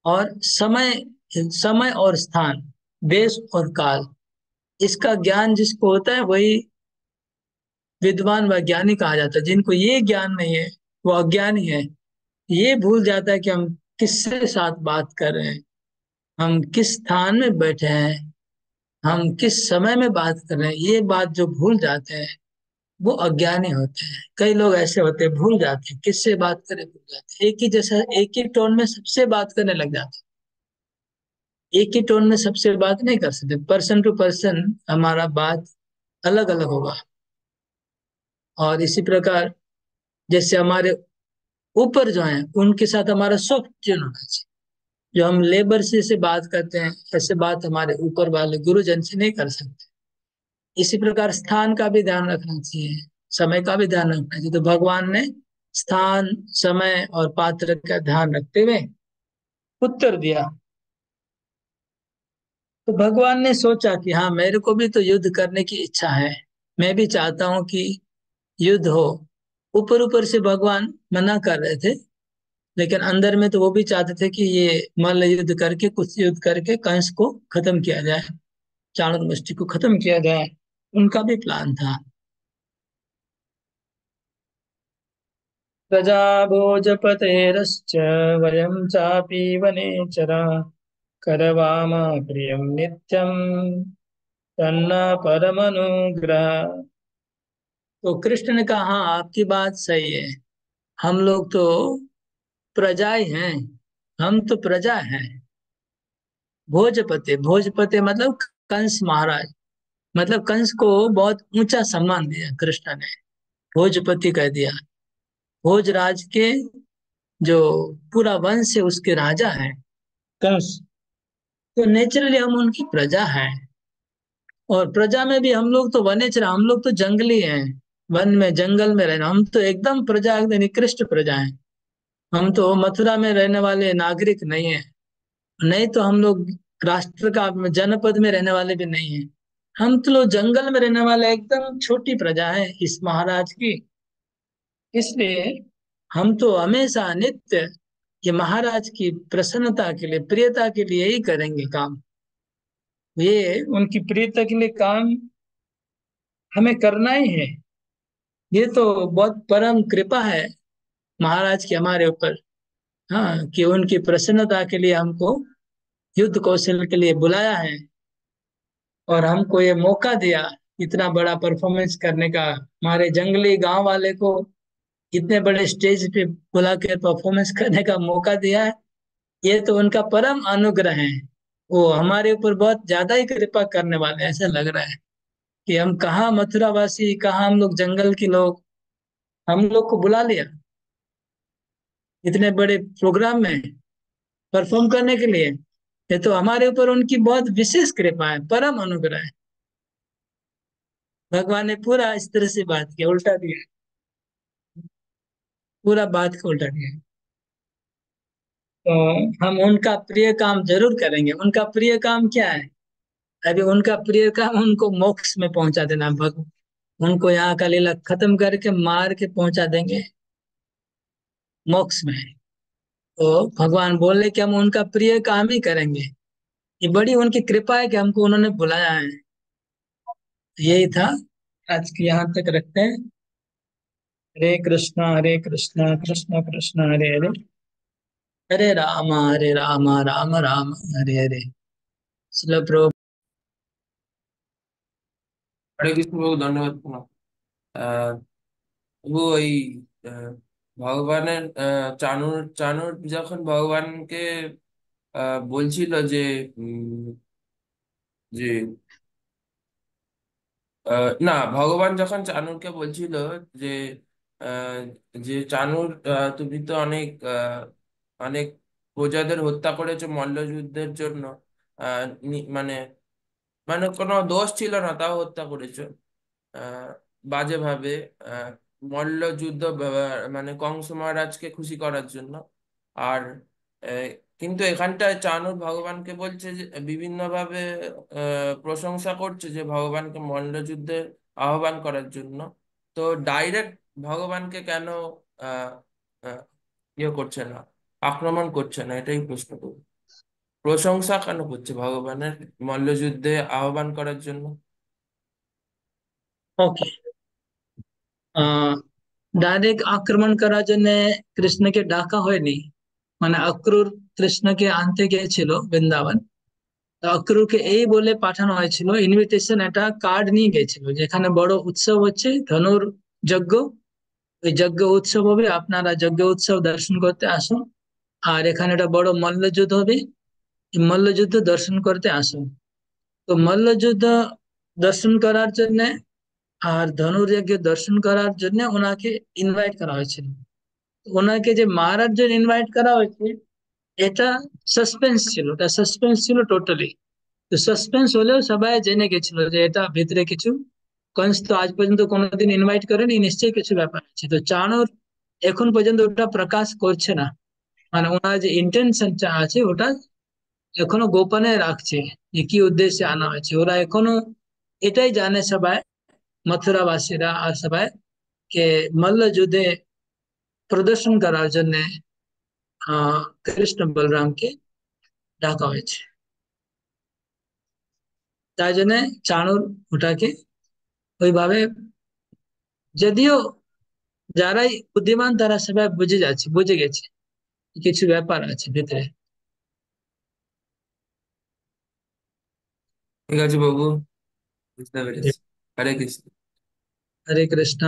और समय, समय और स्थान, देश और काल, इसका ज्ञान जिसको होता है वही विद्वान वैज्ञानिक कहा जाता है। जिनको ये ज्ञान नहीं है वो अज्ञानी है। ये भूल जाता है कि हम किससे साथ बात कर रहे हैं, हम किस स्थान में बैठे हैं, हम किस समय में बात कर रहे हैं, ये बात जो भूल जाते हैं वो अज्ञानी होते हैं। कई लोग ऐसे होते हैं भूल जाते हैं किससे बात करें, भूल जाते हैं, एक ही जैसा एक ही टोन में सबसे बात करने लग जाते हैं। एक ही टोन में सबसे बात नहीं कर सकते, पर्सन टू पर्सन हमारा बात अलग अलग होगा। और इसी प्रकार जैसे हमारे ऊपर जो है उनके साथ हमारा सॉफ्ट टोन होना चाहिए। जो हम लेबर से बात करते हैं ऐसे बात हमारे ऊपर वाले गुरुजन से नहीं कर सकते। इसी प्रकार स्थान का भी ध्यान रखना चाहिए, समय का भी ध्यान रखना चाहिए। तो भगवान ने स्थान, समय और पात्र का ध्यान रखते हुए उत्तर दिया। तो भगवान ने सोचा कि हाँ, मेरे को भी तो युद्ध करने की इच्छा है, मैं भी चाहता हूं कि युद्ध हो। ऊपर ऊपर से भगवान मना कर रहे थे, लेकिन अंदर में तो वो भी चाहते थे कि ये मल्ल युद्ध करके, कुछ युद्ध करके कंस को खत्म किया जाए, चाणूर को खत्म किया जाए। उनका भी प्लान था। प्रजा भोजपतेरश्च वयं चापि वनेचरा करवाम प्रियं नित्यं तन्न परमनुग्रह। तो कृष्ण ने कहा हाँ, आपकी बात सही है। हम लोग तो प्रजा ही हैं, हम तो प्रजा हैं। भोजपति, भोजपति मतलब कंस महाराज, मतलब कंस को बहुत ऊंचा सम्मान दिया कृष्ण ने, भोजपति कह दिया। भोजराज के जो पूरा वंश है उसके राजा है कंस। तो नेचुरली हम उनकी प्रजा हैं। और प्रजा में भी हम लोग तो वनेचर, हम लोग तो जंगली हैं, वन में जंगल में रहना। हम तो एकदम प्रजा, एकदम निकृष्ट प्रजा हैं। हम तो मथुरा में रहने वाले नागरिक नहीं है, नहीं तो हम लोग राष्ट्र का जनपद में रहने वाले भी नहीं है। हम तो लोग जंगल में रहने वाले एकदम छोटी प्रजा है इस महाराज की। इसलिए हम तो हमेशा नित्य ये महाराज की प्रसन्नता के लिए, प्रियता के लिए ही करेंगे काम। ये उनकी प्रियता के लिए काम हमें करना ही है। ये तो बहुत परम कृपा है महाराज की हमारे ऊपर। हाँ, कि उनकी प्रसन्नता के लिए हमको युद्ध कौशल के लिए बुलाया है और हमको ये मौका दिया इतना बड़ा परफॉर्मेंस करने का। हमारे जंगली गांव वाले को इतने बड़े स्टेज पे बुला कर परफॉर्मेंस करने का मौका दिया है। ये तो उनका परम अनुग्रह है। वो हमारे ऊपर बहुत ज्यादा ही कृपा करने वाले हैं, ऐसा लग रहा है कि हम कहाँ मथुरा वासी, कहाँ हम लोग जंगल के लोग, हम लोग को बुला लिया इतने बड़े प्रोग्राम में परफॉर्म करने के लिए। ये तो हमारे ऊपर उनकी बहुत विशेष कृपा है, परम अनुग्रह है। भगवान ने पूरा इस तरह से बात किया, उल्टा दिया, पूरा बात को उल्टा दिया। तो हम उनका प्रिय काम जरूर करेंगे। उनका प्रिय काम क्या है? अभी उनका प्रिय काम उनको मोक्ष में पहुंचा देना। उनको यहाँ का लीला खत्म करके मार के पहुंचा देंगे मोक्ष में। तो भगवान बोले कि हम उनका प्रिय काम ही करेंगे। ये बड़ी उनकी कृपा है कि हमको उन्होंने बुलाया है। यही था, आज की यहाँ तक रखते हैं। हरे कृष्णा कृष्ण कृष्ण हरे हरे, हरे राम राम राम हरे हरे। शिल प्रभु। হরে কৃষ্ণ বাবু, ধন্যবাদ প্রণাম। আহ বাবু, ওই আহ, ভগবানের চানুর চানুর যখন ভগবানকে বলছিল যে যে না, ভগবান যখন চানুরকে বলছিল যে আহ, যে চানুর, তুমি তো অনেক অনেক প্রজাদের হত্যা করেছো মল্লযুদ্ধের জন্য। মানে মানে কোনো দোষ ছিল না, তাও হত্যা করেছো আহ বাজেভাবে, আহ মল্লযুদ্ধ মানে কংস মহারাজকে খুশি করার জন্য। আর আহ, কিন্তু এখানটায় চাণূর ভগবানকে বলছে যে বিভিন্ন ভাবে প্রশংসা করছে যে ভগবানকে মল্লযুদ্ধে আহ্বান করার জন্য। তো ডাইরেক্ট ভগবানকে কেন আহ আহ, ইয়ে করছে না, আক্রমণ করছে না, এটাই প্রশ্ন করব। প্রশংসা কেন করছে ভগবানের মল্লযুদ্ধে আহ্বান করার জন্য? ওকে। ডাইরেক্ট আক্রমণ করার জন্য কৃষ্ণকে ডাকা হয়নি। মানে অক্রূর কৃষ্ণকে আনতে গিয়েছিল বৃন্দাবন। তো অক্রূরকে এই বলে পাঠানো হয়েছিল, ইনভিটেশন একটা কার্ড নিয়ে গেছিল, যেখানে বড় উৎসব হচ্ছে ধনুর যজ্ঞ। ওই যজ্ঞ উৎসব হবে, আপনারা যজ্ঞ উৎসব দর্শন করতে আসুন। আর এখানে একটা বড় মল্লযুদ্ধ হবে, এই মল্লযুদ্ধ দর্শন করতে আসুন। তো মল্লযুদ্ধ দর্শন করার জন্য আর ধনুর্যজ্ঞ দর্শন করার জন্য ওনাকে ইনভাইট করা হয়েছিল। ওনাকে যে মারার জন্য ইনভাইট করা হয়েছে, এটা সাসপেন্স ছিল, এটা সাসপেন্স ছিল টোটালি। তো সাসপেন্স হলেও সবাই জেনে গেছিল যে এটা ভিতরে কিছু, কংস তো আজ পর্যন্ত কোনোদিন ইনভাইট করেনি, নিশ্চয়ই কিছু ব্যাপার আছে। তো চাণুর এখন পর্যন্ত ওটা প্রকাশ করছে না, মানে ওনার যে ইন্টেনশনটা আছে ওটা এখনো গোপনে রাখছে, যে কি উদ্দেশ্যে আনা হয়েছে। ওরা এখনো এটাই জানে সবাই, মথুরাবাসীরা আর সবাই, কে মল্ল যুদ্ধে প্রদর্শন করার জন্য কৃষ্ণ বলরামকে ডাকা হয়েছে। তাই জন্য চাণুর ওটাকে ওইভাবে, যদিও যারাই বুদ্ধিমান তারা সবাই বুঝে গেছে কিছু ব্যাপার আছে ভিতরে। ঠিক আছে বাবু, বুঝতে পেরেছি। হরে কৃষ্ণ। হরে কৃষ্ণ।